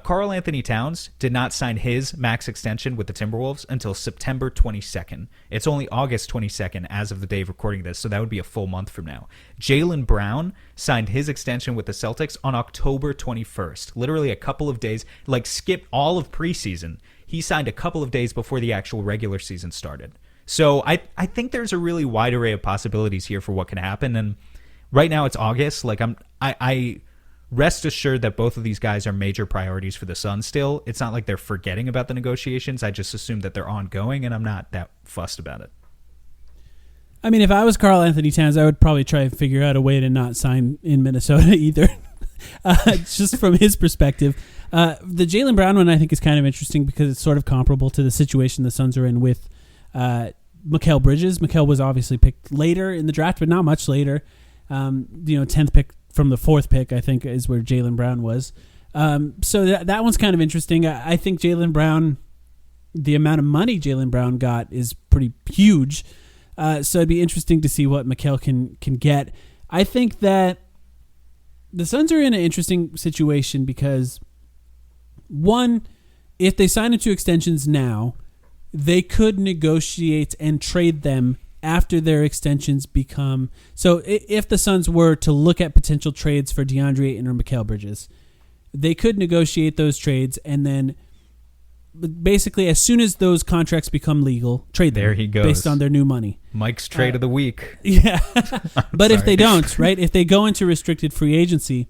Karl Anthony Towns did not sign his max extension with the Timberwolves until September 22nd. It's only August 22nd as of the day of recording this, so that would be a full month from now. Jaylen Brown signed his extension with the Celtics on October 21st, literally a couple of days, skipped all of preseason. He signed a couple of days before the actual regular season started. So I think there's a really wide array of possibilities here for what can happen, and right now it's August. I rest assured that both of these guys are major priorities for the Suns still. It's not like they're forgetting about the negotiations. I just assume that they're ongoing, and I'm not that fussed about it. I mean, if I was Karl Anthony Towns, I would probably try and figure out a way to not sign in Minnesota either, just from his perspective. The Jaylen Brown one I think is kind of interesting because it's sort of comparable to the situation the Suns are in with Mikal Bridges. Mikal was obviously picked later in the draft, but not much later. 10th pick from the 4th pick, I think, is where Jaylen Brown was. So that one's kind of interesting. I think Jaylen Brown, the amount of money Jaylen Brown got is pretty huge. So it'd be interesting to see what Mikal can get. I think that the Suns are in an interesting situation because, one, if they sign into extensions now, they could negotiate and trade them after their extensions become... So if the Suns were to look at potential trades for DeAndre Ayton or Mikal Bridges, they could negotiate those trades and then basically as soon as those contracts become legal, trade them. There he goes. Based on their new money. Mike's trade of the week. Yeah. But if they don't, right? If they go into restricted free agency,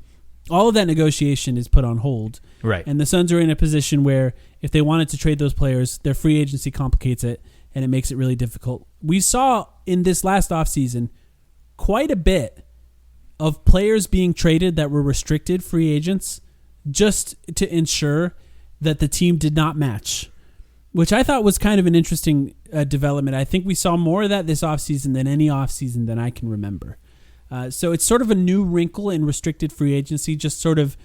all of that negotiation is put on hold. Right. And the Suns are in a position where if they wanted to trade those players, their free agency complicates it and it makes it really difficult. We saw in this last offseason quite a bit of players being traded that were restricted free agents just to ensure that the team did not match, which I thought was kind of an interesting development. I think we saw more of that this offseason than any offseason that I can remember. So it's sort of a new wrinkle in restricted free agency, just sort of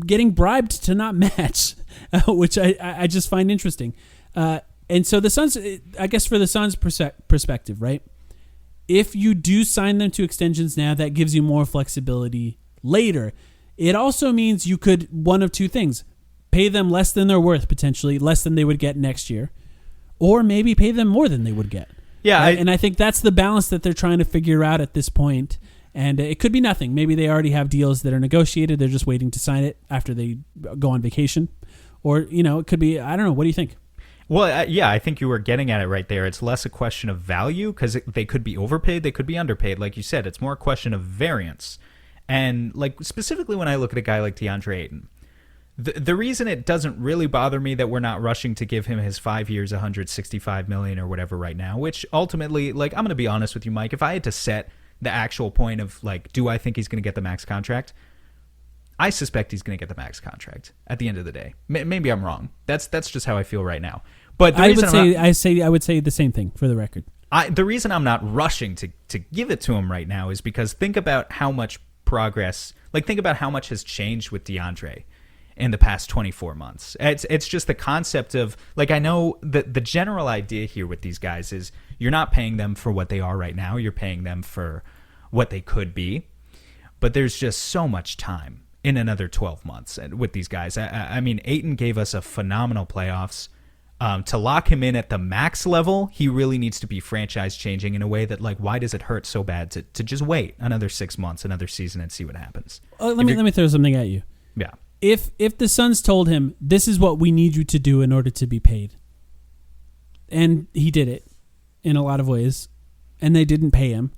getting bribed to not match, which I just find interesting. And so the Suns, I guess for the Suns' perspective, right? If you do sign them to extensions now, that gives you more flexibility later. It also means you could, one of two things, pay them less than they're worth, potentially, less than they would get next year, or maybe pay them more than they would get. Yeah. Right? And I think that's the balance that they're trying to figure out at this point. And it could be nothing. Maybe they already have deals that are negotiated. They're just waiting to sign it after they go on vacation. Or, it could be, I don't know. What do you think? Well, yeah, I think you were getting at it right there. It's less a question of value because they could be overpaid, they could be underpaid. Like you said, it's more a question of variance. And specifically when I look at a guy like DeAndre Ayton, the reason it doesn't really bother me that we're not rushing to give him his 5 years, $165 million or whatever right now, which ultimately, I'm going to be honest with you, Mike, if I had to set the actual point of do I think he's going to get the max contract? I suspect he's going to get the max contract at the end of the day. Maybe I'm wrong. That's just how I feel right now. But I would say the same thing for the record. The reason I'm not rushing to give it to him right now is because think about how much progress, think about how much has changed with DeAndre. in the past 24 months. It's just the concept of, like, I know that the general idea here with these guys is you're not paying them for what they are right now. You're paying them for what they could be. But there's just so much time in another 12 months with these guys. I mean, Ayton gave us a phenomenal playoffs. To lock him in at the max level, he really needs to be franchise changing in a way that, like, why does it hurt so bad to just wait another 6 months, another season, and see what happens? Let me throw something at you. Yeah. If the Suns told him, this is what we need you to do in order to be paid, and he did it in a lot of ways, and they didn't pay him,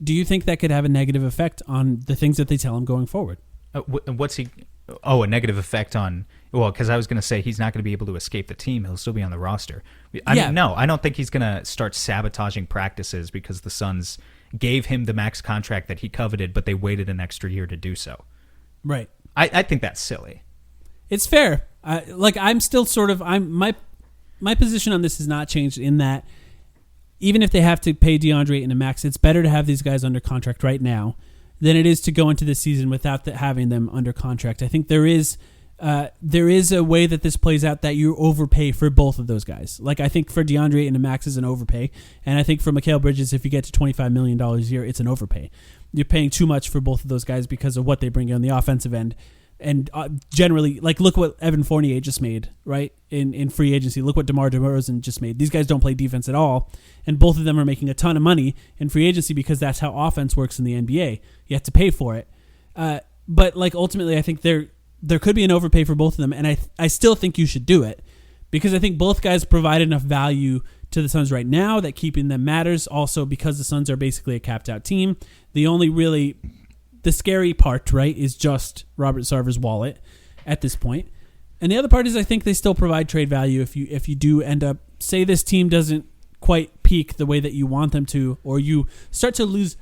do you think that could have a negative effect on the things that they tell him going forward? What's he... Oh, a negative effect on... Well, because I was going to say he's not going to be able to escape the team. He'll still be on the roster. I mean, no, I don't think he's going to start sabotaging practices because the Suns gave him the max contract that he coveted, but they waited an extra year to do so. Right. I think that's silly. It's fair. I'm still sort of... My position on this has not changed in that even if they have to pay DeAndre Ayton a max, it's better to have these guys under contract right now than it is to go into the season without having them under contract. I think there is a way that this plays out that you overpay for both of those guys. Like, I think for DeAndre Ayton a max is an overpay, and I think for Mikal Bridges, if you get to $25 million a year, it's an overpay. You're paying too much for both of those guys because of what they bring on the offensive end. And generally, like, look what Evan Fournier just made, right, in free agency. Look what DeMar DeRozan just made. These guys don't play defense at all, and both of them are making a ton of money in free agency because that's how offense works in the NBA. You have to pay for it. But, like, ultimately, I think there could be an overpay for both of them, and I still think you should do it because I think both guys provide enough value to the Suns right now that keeping them matters. Also, because the Suns are basically a capped-out team, the scary part, right, is just Robert Sarver's wallet at this point. And the other part is I think they still provide trade value if you do end up, say this team doesn't quite peak the way that you want them to, or you start to lose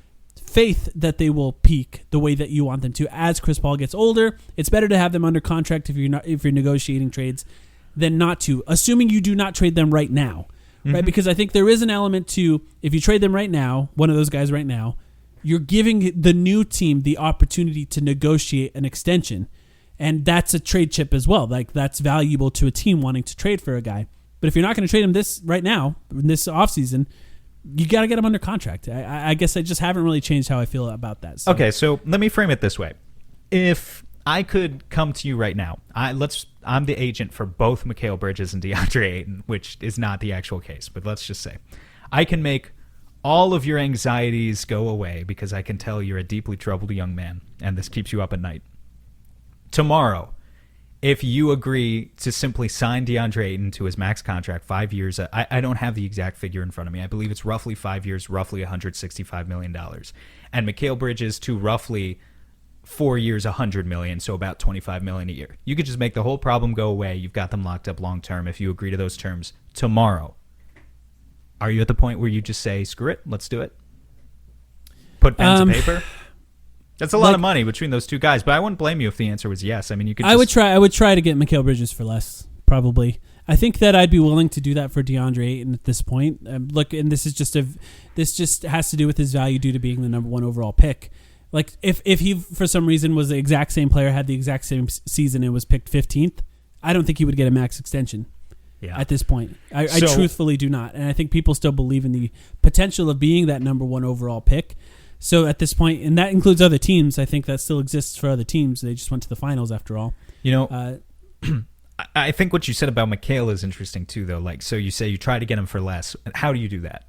faith that they will peak the way that you want them to as Chris Paul gets older. It's better to have them under contract if you're negotiating trades than not to, assuming you do not trade them right now, right? Because I think there is an element to, if you trade them right now, one of those guys right now, you're giving the new team the opportunity to negotiate an extension. And that's a trade chip as well. Like, that's valuable to a team wanting to trade for a guy. But if you're not going to trade him this right now, in this offseason, you got to get him under contract. I guess I just haven't really changed how I feel about that. So. Okay, so let me frame it this way. If I could come to you right now, I'm the agent for both Mikal Bridges and DeAndre Ayton, which is not the actual case, but let's just say I can make all of your anxieties go away because I can tell you're a deeply troubled young man, and this keeps you up at night. Tomorrow, if you agree to simply sign DeAndre Ayton to his max contract, 5 years, I don't have the exact figure in front of me. I believe it's roughly 5 years, roughly $165 million. And Mikal Bridges to roughly 4 years, $100 million, so about $25 million a year. You could just make the whole problem go away. You've got them locked up long term if you agree to those terms tomorrow. Are you at the point where you just say, screw it, let's do it? Put pen to paper? That's a lot of money between those two guys, but I wouldn't blame you if the answer was yes. I mean, you could. I would try to get Mikal Bridges for less, probably. I think that I'd be willing to do that for DeAndre Ayton at this point. Look, and this just has to do with his value due to being the number one overall pick. Like, if he for some reason was the exact same player, had the exact same season, and was picked 15th, I don't think he would get a max extension. Yeah. At this point, I truthfully do not, and I think people still believe in the potential of being that number one overall pick. So at this point, and that includes other teams, I think that still exists for other teams. They just went to the finals after all. You know, I think what you said about Mikal is interesting too, though. Like, so you say you try to get him for less. How do you do that?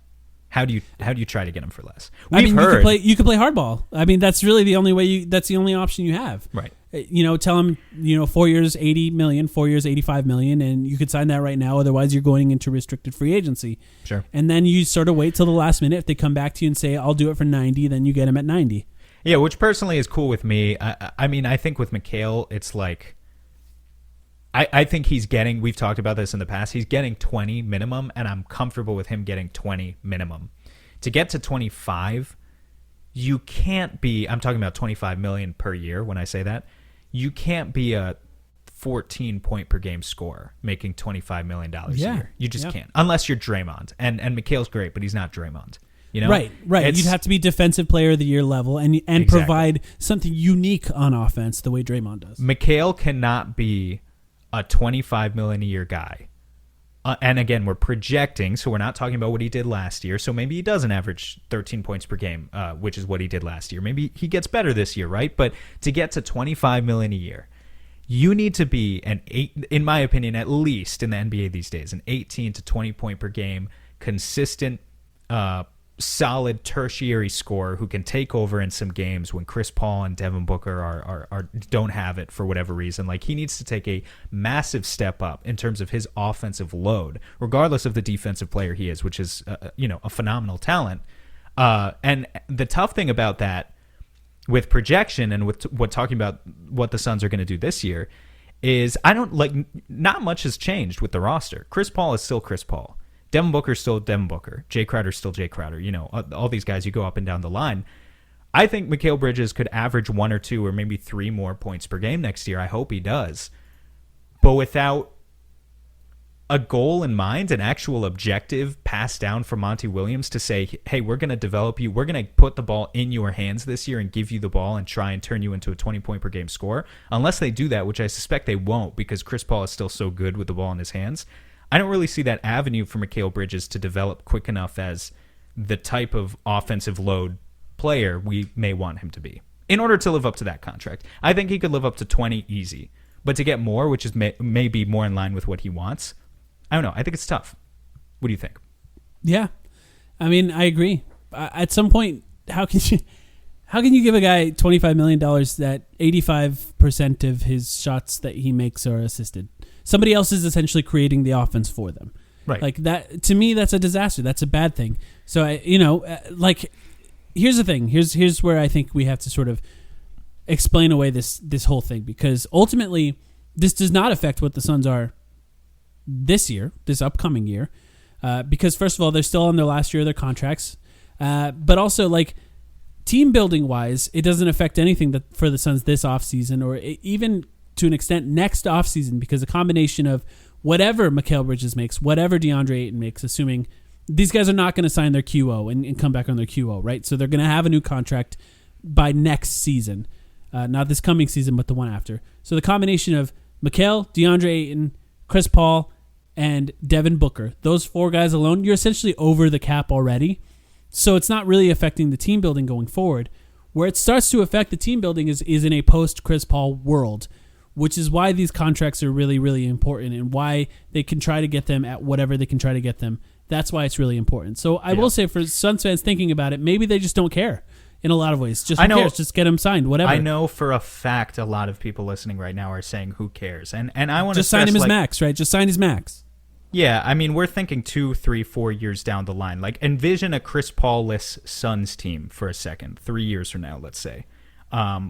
How do you try to get him for less? You could play hardball. I mean, that's really the only way. That's the only option you have. Right. You know, tell him, 4 years, $80 million, 4 years, $85 million, and you could sign that right now. Otherwise, you're going into restricted free agency. Sure. And then you sort of wait till the last minute. If they come back to you and say, I'll do it for 90, then you get him at 90. Yeah, which personally is cool with me. I mean, I think with Mikal, it's like, I think he's getting, we've talked about this in the past, he's getting 20 minimum, and I'm comfortable with him getting 20 minimum. To get to 25, you can't be, I'm talking about 25 million per year when I say that, you can't be a 14 point per game scorer making $25 million a year. You just can't, unless you're Draymond. And Mikal's great, but he's not Draymond. You know? Right. You'd have to be defensive player of the year level and Exactly. provide something unique on offense the way Draymond does. Mikal cannot be a $25 million a year guy. And again, we're projecting, so we're not talking about what he did last year. So maybe he doesn't average 13 points per game, which is what he did last year. Maybe he gets better this year, right? But to get to $25 million a year, you need to be in my opinion, at least in the NBA these days, an 18 to 20 point per game, consistent, solid tertiary scorer who can take over in some games when Chris Paul and Devin Booker are don't have it for whatever reason. Like, he needs to take a massive step up in terms of his offensive load, regardless of the defensive player he is, which is a phenomenal talent. And the tough thing about that with projection and with talking about what the Suns are going to do this year is not much has changed with the roster. Chris Paul is still Chris Paul. Devin Booker's still Devin Booker. Jay Crowder's still Jay Crowder. All these guys, you go up and down the line. I think Mikal Bridges could average 1 or 2 or maybe 3 more points per game next year. I hope he does. But without a goal in mind, an actual objective passed down from Monty Williams to say, hey, we're going to develop you. We're going to put the ball in your hands this year and give you the ball and try and turn you into a 20-point per game scorer. Unless they do that, which I suspect they won't because Chris Paul is still so good with the ball in his hands. I don't really see that avenue for Mikal Bridges to develop quick enough as the type of offensive load player we may want him to be in order to live up to that contract. I think he could live up to 20 easy, but to get more, which is maybe more in line with what he wants, I don't know. I think it's tough. What do you think? Yeah. I mean, I agree. At some point, how can you give a guy $25 million that 85% of his shots that he makes are assisted? Somebody else is essentially creating the offense for them. Right. Like that, to me, that's a disaster. That's a bad thing. So, here's the thing. Here's where I think we have to sort of explain away this whole thing, because ultimately this does not affect what the Suns are this year, this upcoming year, because first of all, they're still on their last year of their contracts, but also like team building wise, it doesn't affect anything for the Suns this offseason or even to an extent next offseason, because a combination of whatever Mikal Bridges makes, whatever DeAndre Ayton makes, assuming these guys are not going to sign their QO and come back on their QO, right? So they're going to have a new contract by next season, not this coming season, but the one after. So the combination of Mikal, DeAndre Ayton, Chris Paul, and Devin Booker, those 4 guys alone, you're essentially over the cap already. So it's not really affecting the team building going forward. Where it starts to affect the team building is in a post-Chris Paul world, which is why these contracts are really, really important and why they can try to get them at whatever they can try to get them. That's why it's really important. So I will say, for Suns fans thinking about it, maybe they just don't care in a lot of ways. Who cares? Just get him signed, whatever. I know for a fact a lot of people listening right now are saying, who cares? And I want to just sign him as max, right? Just sign his max. Yeah, I mean, we're thinking 2, 3, 4 years down the line. Like, envision a Chris Paul-less Suns team for a second, 3 years from now, let's say.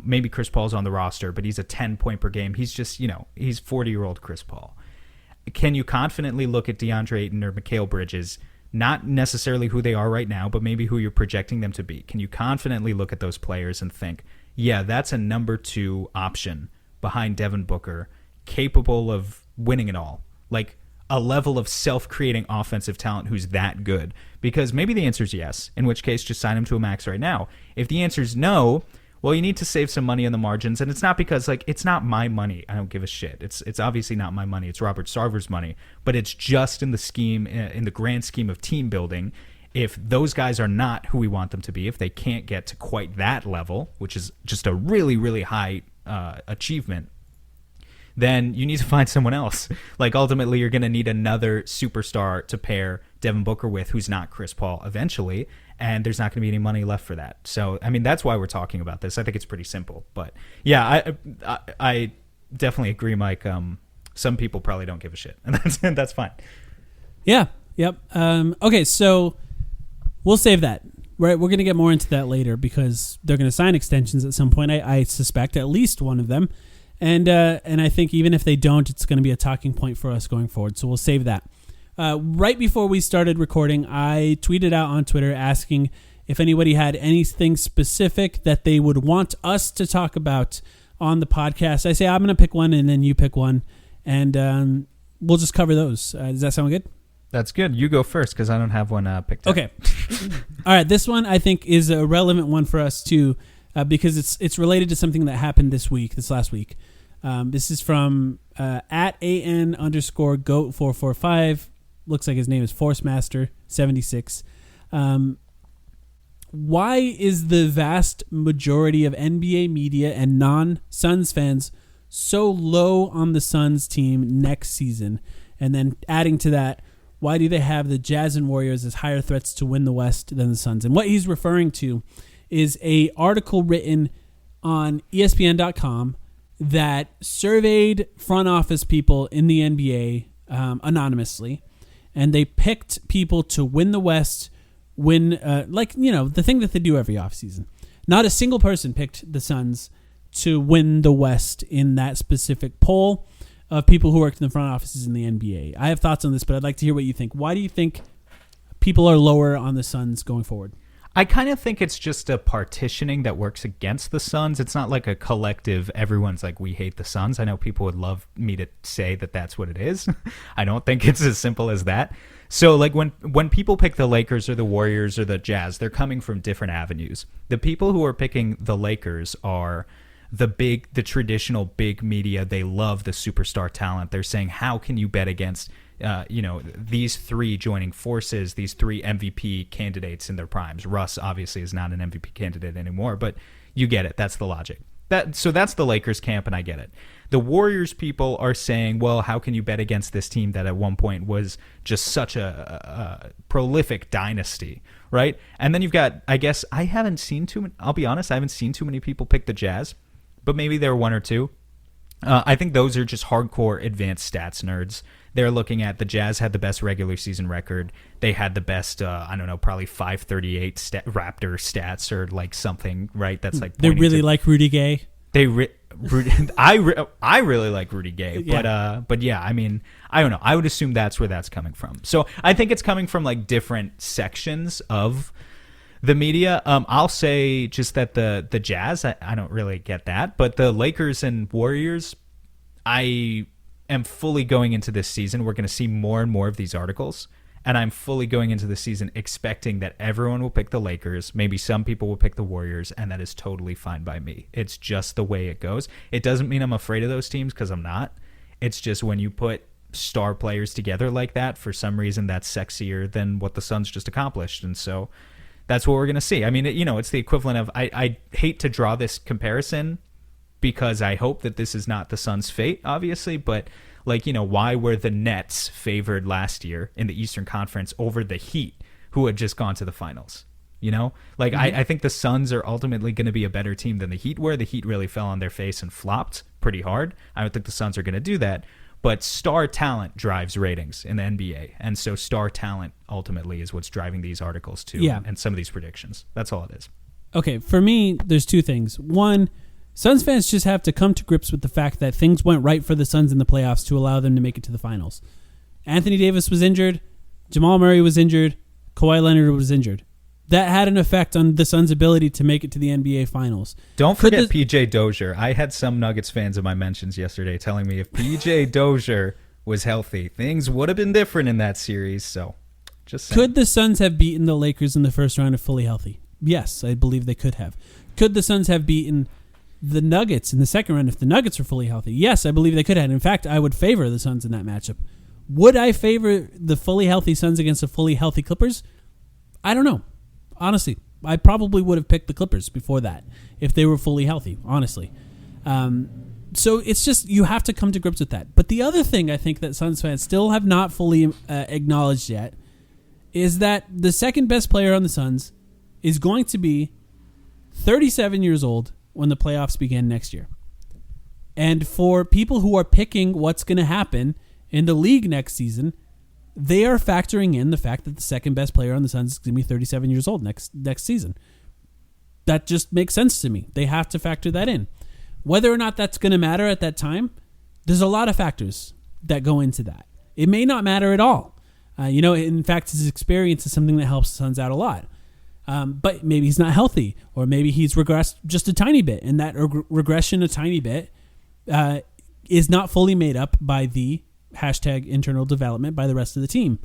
Maybe Chris Paul's on the roster, but he's a 10-point per game. He's just, he's 40-year-old Chris Paul. Can you confidently look at DeAndre Ayton or Mikal Bridges, not necessarily who they are right now, but maybe who you're projecting them to be? Can you confidently look at those players and think, yeah, that's a number 2 option behind Devin Booker, capable of winning it all? Like, a level of self-creating offensive talent who's that good? Because maybe the answer is yes, in which case just sign him to a max right now. If the answer is no, well, you need to save some money on the margins, and it's not because, it's not my money. I don't give a shit. It's obviously not my money. It's Robert Sarver's money, but it's just in the grand scheme of team building. If those guys are not who we want them to be, if they can't get to quite that level, which is just a really, really high achievement, then you need to find someone else. Like, ultimately, you're going to need another superstar to pair Devin Booker with who's not Chris Paul eventually, and there's not going to be any money left for that. So, I mean, that's why we're talking about this. I think it's pretty simple. But, yeah, I definitely agree, Mike. Some people probably don't give a shit, and that's fine. Yeah, yep. Okay, so we'll save that. Right, we're going to get more into that later because they're going to sign extensions at some point, I suspect, at least one of them. And I think even if they don't, it's going to be a talking point for us going forward. So we'll save that. Right before we started recording, I tweeted out on Twitter asking if anybody had anything specific that they would want us to talk about on the podcast. I say I'm going to pick one and then you pick one, and we'll just cover those. Does that sound good? That's good. You go first because I don't have one picked up. Okay. All right. This one I think is a relevant one for us too, because it's related to something that happened this last week. This is from at @AN_GOAT445. Looks like his name is Forcemaster76. Why is the vast majority of NBA media and non-Suns fans so low on the Suns team next season? And then adding to that, why do they have the Jazz and Warriors as higher threats to win the West than the Suns? And what he's referring to is a article written on ESPN.com that surveyed front office people in the NBA anonymously, and they picked people to win the West, the thing that they do every offseason. Not a single person picked the Suns to win the West in that specific poll of people who worked in the front offices in the NBA. I have thoughts on this, but I'd like to hear what you think. Why do you think people are lower on the Suns going forward? I kind of think it's just a partitioning that works against the Suns. It's not like a collective, everyone's like, we hate the Suns. I know people would love me to say that that's what it is. I don't think it's as simple as that. So like when people pick the Lakers or the Warriors or the Jazz, they're coming from different avenues. The people who are picking the Lakers are the traditional big media. They love the superstar talent. They're saying, how can you bet against these three joining forces, these three MVP candidates in their primes? Russ obviously is not an MVP candidate anymore, but you get it. That's the logic. So that's the Lakers camp, and I get it. The Warriors people are saying, well, how can you bet against this team that at one point was just such a prolific dynasty, right? And then you've got, I guess, I haven't seen too many, I'll be honest, I haven't seen too many people pick the Jazz, but maybe there are one or two. I think those are just hardcore advanced stats nerds. They're looking at the Jazz had the best regular season record. They had the best, probably 538 Raptor stats or like something, right? That's like they really like Rudy Gay. I really like Rudy Gay, but yeah, I mean, I don't know. I would assume that's where that's coming from. So I think it's coming from like different sections of the media. I'll say just that the Jazz, I don't really get that, but the Lakers and Warriors, I am fully going into this season. We're going to see more and more of these articles, and I'm fully going into the season expecting that everyone will pick the Lakers. Maybe some people will pick the Warriors, and that is totally fine by me. It's just the way it goes. It doesn't mean I'm afraid of those teams, because I'm not. It's just when you put star players together like that, for some reason that's sexier than what the Suns just accomplished, and so that's what we're going to see. I mean, it's the equivalent of, I hate to draw this comparison because I hope that this is not the Suns' fate, obviously, but why were the Nets favored last year in the Eastern Conference over the Heat, who had just gone to the finals? I think the Suns are ultimately going to be a better team than the Heat were. The Heat really fell on their face and flopped pretty hard. I don't think the Suns are going to do that. But star talent drives ratings in the NBA. And so star talent ultimately is what's driving these articles too, and some of these predictions. That's all it is. Okay, for me, there's two things. One, Suns fans just have to come to grips with the fact that things went right for the Suns in the playoffs to allow them to make it to the finals. Anthony Davis was injured. Jamal Murray was injured. Kawhi Leonard was injured. That had an effect on the Suns' ability to make it to the NBA Finals. Don't forget PJ Dozier. I had some Nuggets fans in my mentions yesterday telling me if PJ Dozier was healthy, things would have been different in that series. So, just saying. Could the Suns have beaten the Lakers in the first round if fully healthy? Yes, I believe they could have. Could the Suns have beaten the Nuggets in the second round if the Nuggets were fully healthy? Yes, I believe they could have. In fact, I would favor the Suns in that matchup. Would I favor the fully healthy Suns against the fully healthy Clippers? I don't know. Honestly, I probably would have picked the Clippers before that if they were fully healthy, honestly. So it's just, you have to come to grips with that. But the other thing I think that Suns fans still have not fully acknowledged yet is that the second best player on the Suns is going to be 37 years old when the playoffs begin next year. And for people who are picking what's going to happen in the league next season, they are factoring in the fact that the second best player on the Suns is going to be 37 years old next season. That just makes sense to me. They have to factor that in. Whether or not that's going to matter at that time, there's a lot of factors that go into that. It may not matter at all. In fact, his experience is something that helps the Suns out a lot. But maybe he's not healthy, or maybe he's regressed just a tiny bit, and that regression a tiny bit is not fully made up by the # internal development by the rest of the team.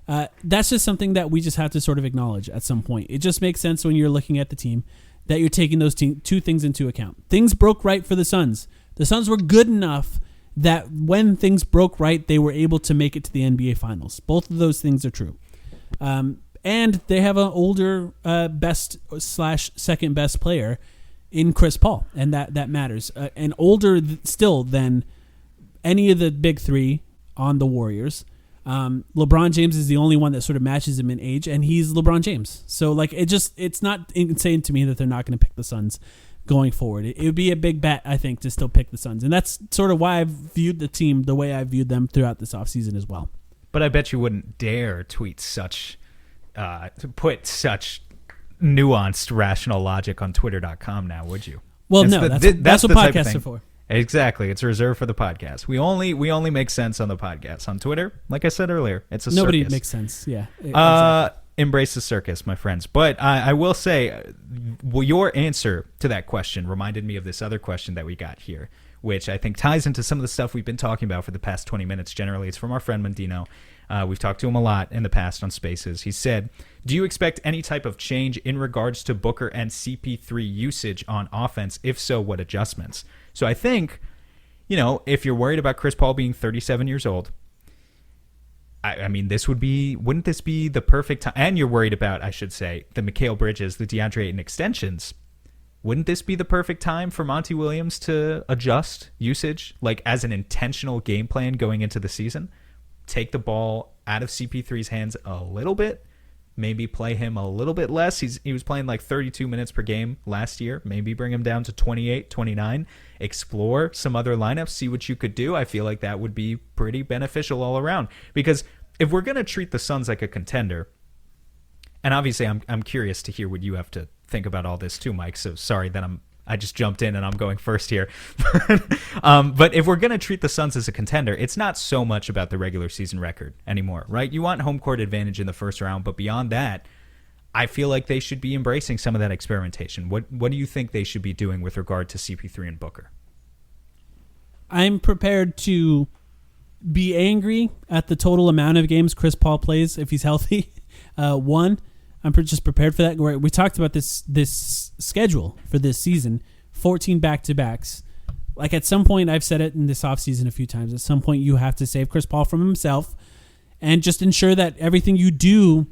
That's just something that we just have to sort of acknowledge at some point. It just makes sense when you're looking at the team that you're taking those two things into account. Things broke right for the Suns. The Suns were good enough that when things broke right, they were able to make it to the NBA Finals. Both of those things are true. And they have an older best/second best player in Chris Paul, and that matters. And older still than any of the big three on the Warriors. LeBron James is the only one that sort of matches him in age, and he's LeBron James. So it's not insane to me that they're not going to pick the Suns going forward. It would be a big bet, I think, to still pick the Suns. And that's sort of why I've viewed the team the way I viewed them throughout this offseason as well. But I bet you wouldn't dare tweet to put such nuanced rational logic on Twitter.com now, would you? Well, no, that's what podcasts are for. Exactly. It's reserved for the podcast. We only make sense on the podcast. On Twitter, like I said earlier, it's a nobody circus. Makes sense. Yeah. Exactly. Embrace the circus, my friends. But I will say, your answer to that question reminded me of this other question that we got here, which I think ties into some of the stuff we've been talking about for the past 20 minutes. Generally, it's from our friend Mendino. We've talked to him a lot in the past on Spaces. He said, do you expect any type of change in regards to Booker and CP3 usage on offense? If so, what adjustments? So I think, if you're worried about Chris Paul being 37 years old, I mean, wouldn't this be the perfect time? And you're worried about, I should say, the Mikal Bridges, the DeAndre Ayton extensions. Wouldn't this be the perfect time for Monty Williams to adjust usage, as an intentional game plan going into the season? Take the ball out of CP3's hands a little bit, maybe play him a little bit less. He was playing 32 minutes per game last year. Maybe bring him down to 28, 29. Explore some other lineups, see what you could do. I feel like that would be pretty beneficial all around. Because if we're going to treat the Suns like a contender, and obviously I'm curious to hear what you have to think about all this too, Mike. So sorry that I just jumped in and I'm going first here. But if we're going to treat the Suns as a contender, it's not so much about the regular season record anymore, right? You want home court advantage in the first round, but beyond that, I feel like they should be embracing some of that experimentation. What do you think they should be doing with regard to CP3 and Booker? I'm prepared to be angry at the total amount of games Chris Paul plays if he's healthy. I'm just prepared for that. We talked about this schedule for this season, 14 back-to-backs. At some point, I've said it in this offseason a few times, at some point you have to save Chris Paul from himself and just ensure that everything you do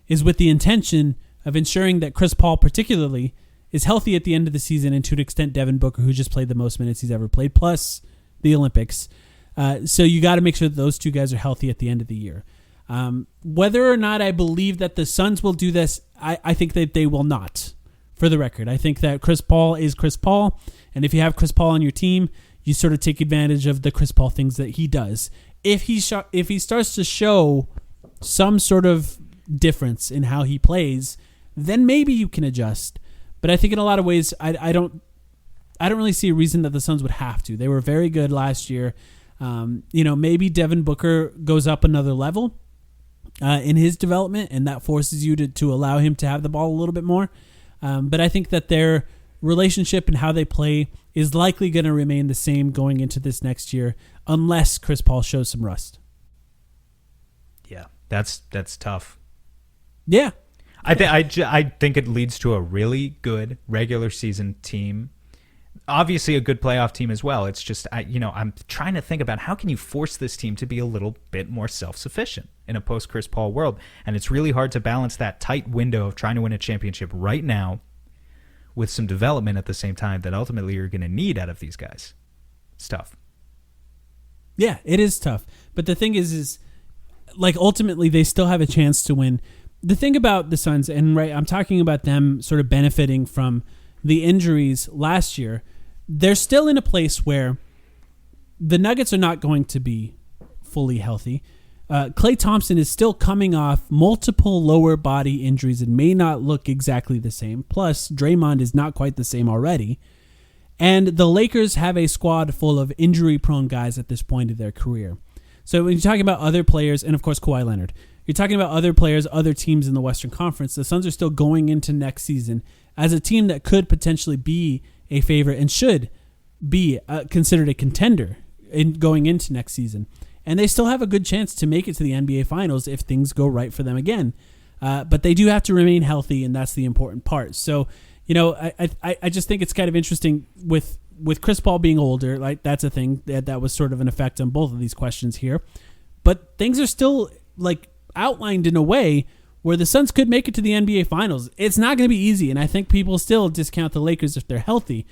is with the intention of ensuring that Chris Paul particularly is healthy at the end of the season, and to an extent Devin Booker, who just played the most minutes he's ever played, plus the Olympics. So you got to make sure that those two guys are healthy at the end of the year. Whether or not I believe that the Suns will do this, I think that they will not, for the record. I think that Chris Paul is Chris Paul, and if you have Chris Paul on your team, you sort of take advantage of the Chris Paul things that he does. If he starts to show some sort of difference in how he plays, then maybe you can adjust. But I think in a lot of ways, I don't really see a reason that the Suns would have to. They were very good last year. Maybe Devin Booker goes up another level in his development, and that forces you to allow him to have the ball a little bit more. But I think that their relationship and how they play is likely going to remain the same going into this next year, unless Chris Paul shows some rust. Yeah, that's tough. Yeah, I think it leads to a really good regular season team. Obviously a good playoff team as well. It's just, I'm trying to think about how can you force this team to be a little bit more self-sufficient in a post-Chris Paul world. And it's really hard to balance that tight window of trying to win a championship right now with some development at the same time that ultimately you're going to need out of these guys. It's tough. Yeah, it is tough. But the thing is ultimately they still have a chance to win. The thing about the Suns, and right, I'm talking about them sort of benefiting from the injuries last year, they're still in a place where the Nuggets are not going to be fully healthy. Klay Thompson is still coming off multiple lower body injuries and may not look exactly the same. Plus, Draymond is not quite the same already. And the Lakers have a squad full of injury-prone guys at this point of their career. So when you're talking about other players, and of course Kawhi Leonard, you're talking about other players, other teams in the Western Conference, the Suns are still going into next season as a team that could potentially be a favorite and should be considered a contender in going into next season. and they still have a good chance to make it to the NBA Finals if things go right for them again. But they do have to remain healthy, and that's the important part. So, I just think it's kind of interesting with Chris Paul being older. Like, that's a thing that was sort of an effect on both of these questions here. But things are still like outlined in a way where the Suns could make it to the NBA Finals. It's not going to be easy, and I think people still discount the Lakers if they're healthy.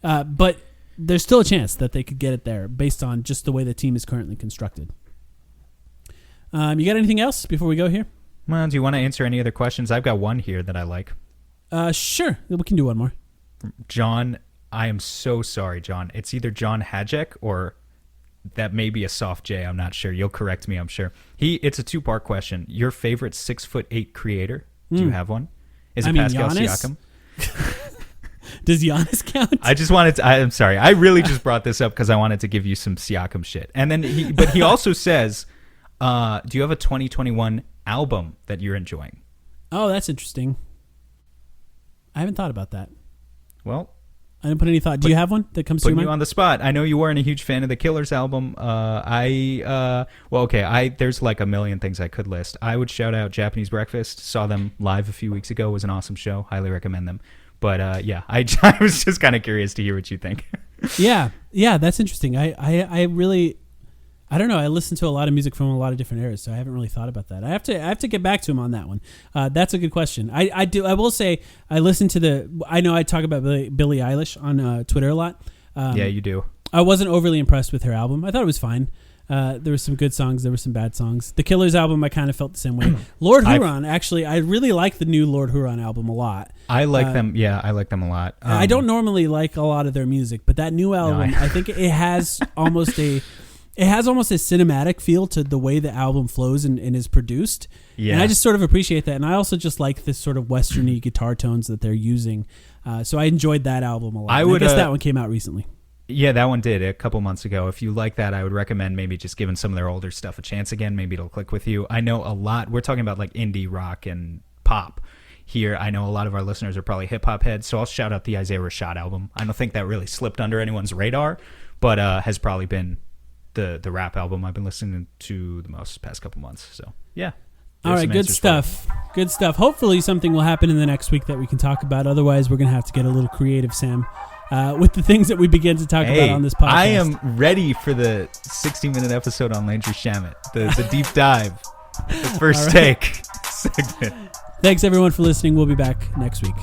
But there's still a chance that they could get it there based on just the way the team is currently constructed. You got anything else before we go here? Well, do you want to answer any other questions? I've got one here that I like. Sure. We can do one more. John, I am so sorry, John. It's either John Hajek or that may be a soft J. I'm not sure. You'll correct me, I'm sure. It's a two-part question. Your favorite 6'8" creator? Do you have one? Is it Pascal Giannis? Siakam? Does Giannis count? I just wanted to, I'm sorry. I really just brought this up because I wanted to give you some Siakam shit. And then he also says, do you have a 2021 album that you're enjoying? Oh, that's interesting. I haven't thought about that. Well, I didn't put any thought. Do you have one that comes to your mind? Putting you mind? on the spot. I know you weren't a huge fan of the Killers album. There's like a million things I could list. I would shout out Japanese Breakfast. Saw them live a few weeks ago. It was an awesome show. Highly recommend them. But I was just kind of curious to hear what you think. Yeah, that's interesting. I really, I don't know. I listen to a lot of music from a lot of different eras, so I haven't really thought about that. I have to get back to him on that one. That's a good question. I will say I listen to I know I talk about Billie Eilish on Twitter a lot. Yeah, you do. I wasn't overly impressed with her album. I thought it was fine. There were some good songs. There were some bad songs. The Killers album, I kind of felt the same way. Lord Huron, actually, I really like the new Lord Huron album a lot. I like them. Yeah, I like them a lot. I don't normally like a lot of their music, but that new album, I think it has almost a cinematic feel to the way the album flows and is produced. Yeah. And I just sort of appreciate that. And I also just like this sort of westerny guitar tones that they're using. So I enjoyed that album a lot. I guess that one came out recently. Yeah, that one did a couple months ago. If you like that, I would recommend maybe just giving some of their older stuff a chance again. Maybe it'll click with you. I know a lot. We're talking about like indie rock and pop here. I know a lot of our listeners are probably hip hop heads, so I'll shout out the Isaiah Rashad album. I don't think that really slipped under anyone's radar, but has probably been the rap album I've been listening to the most past couple months. So yeah. All right, good stuff. Good stuff. Hopefully something will happen in the next week that we can talk about. Otherwise, we're going to have to get a little creative, Sam, with the things that we begin to talk about on this podcast. I am ready for the 60-minute episode on Landry Shamet, the deep dive, the first take segment. Thanks, everyone, for listening. We'll be back next week.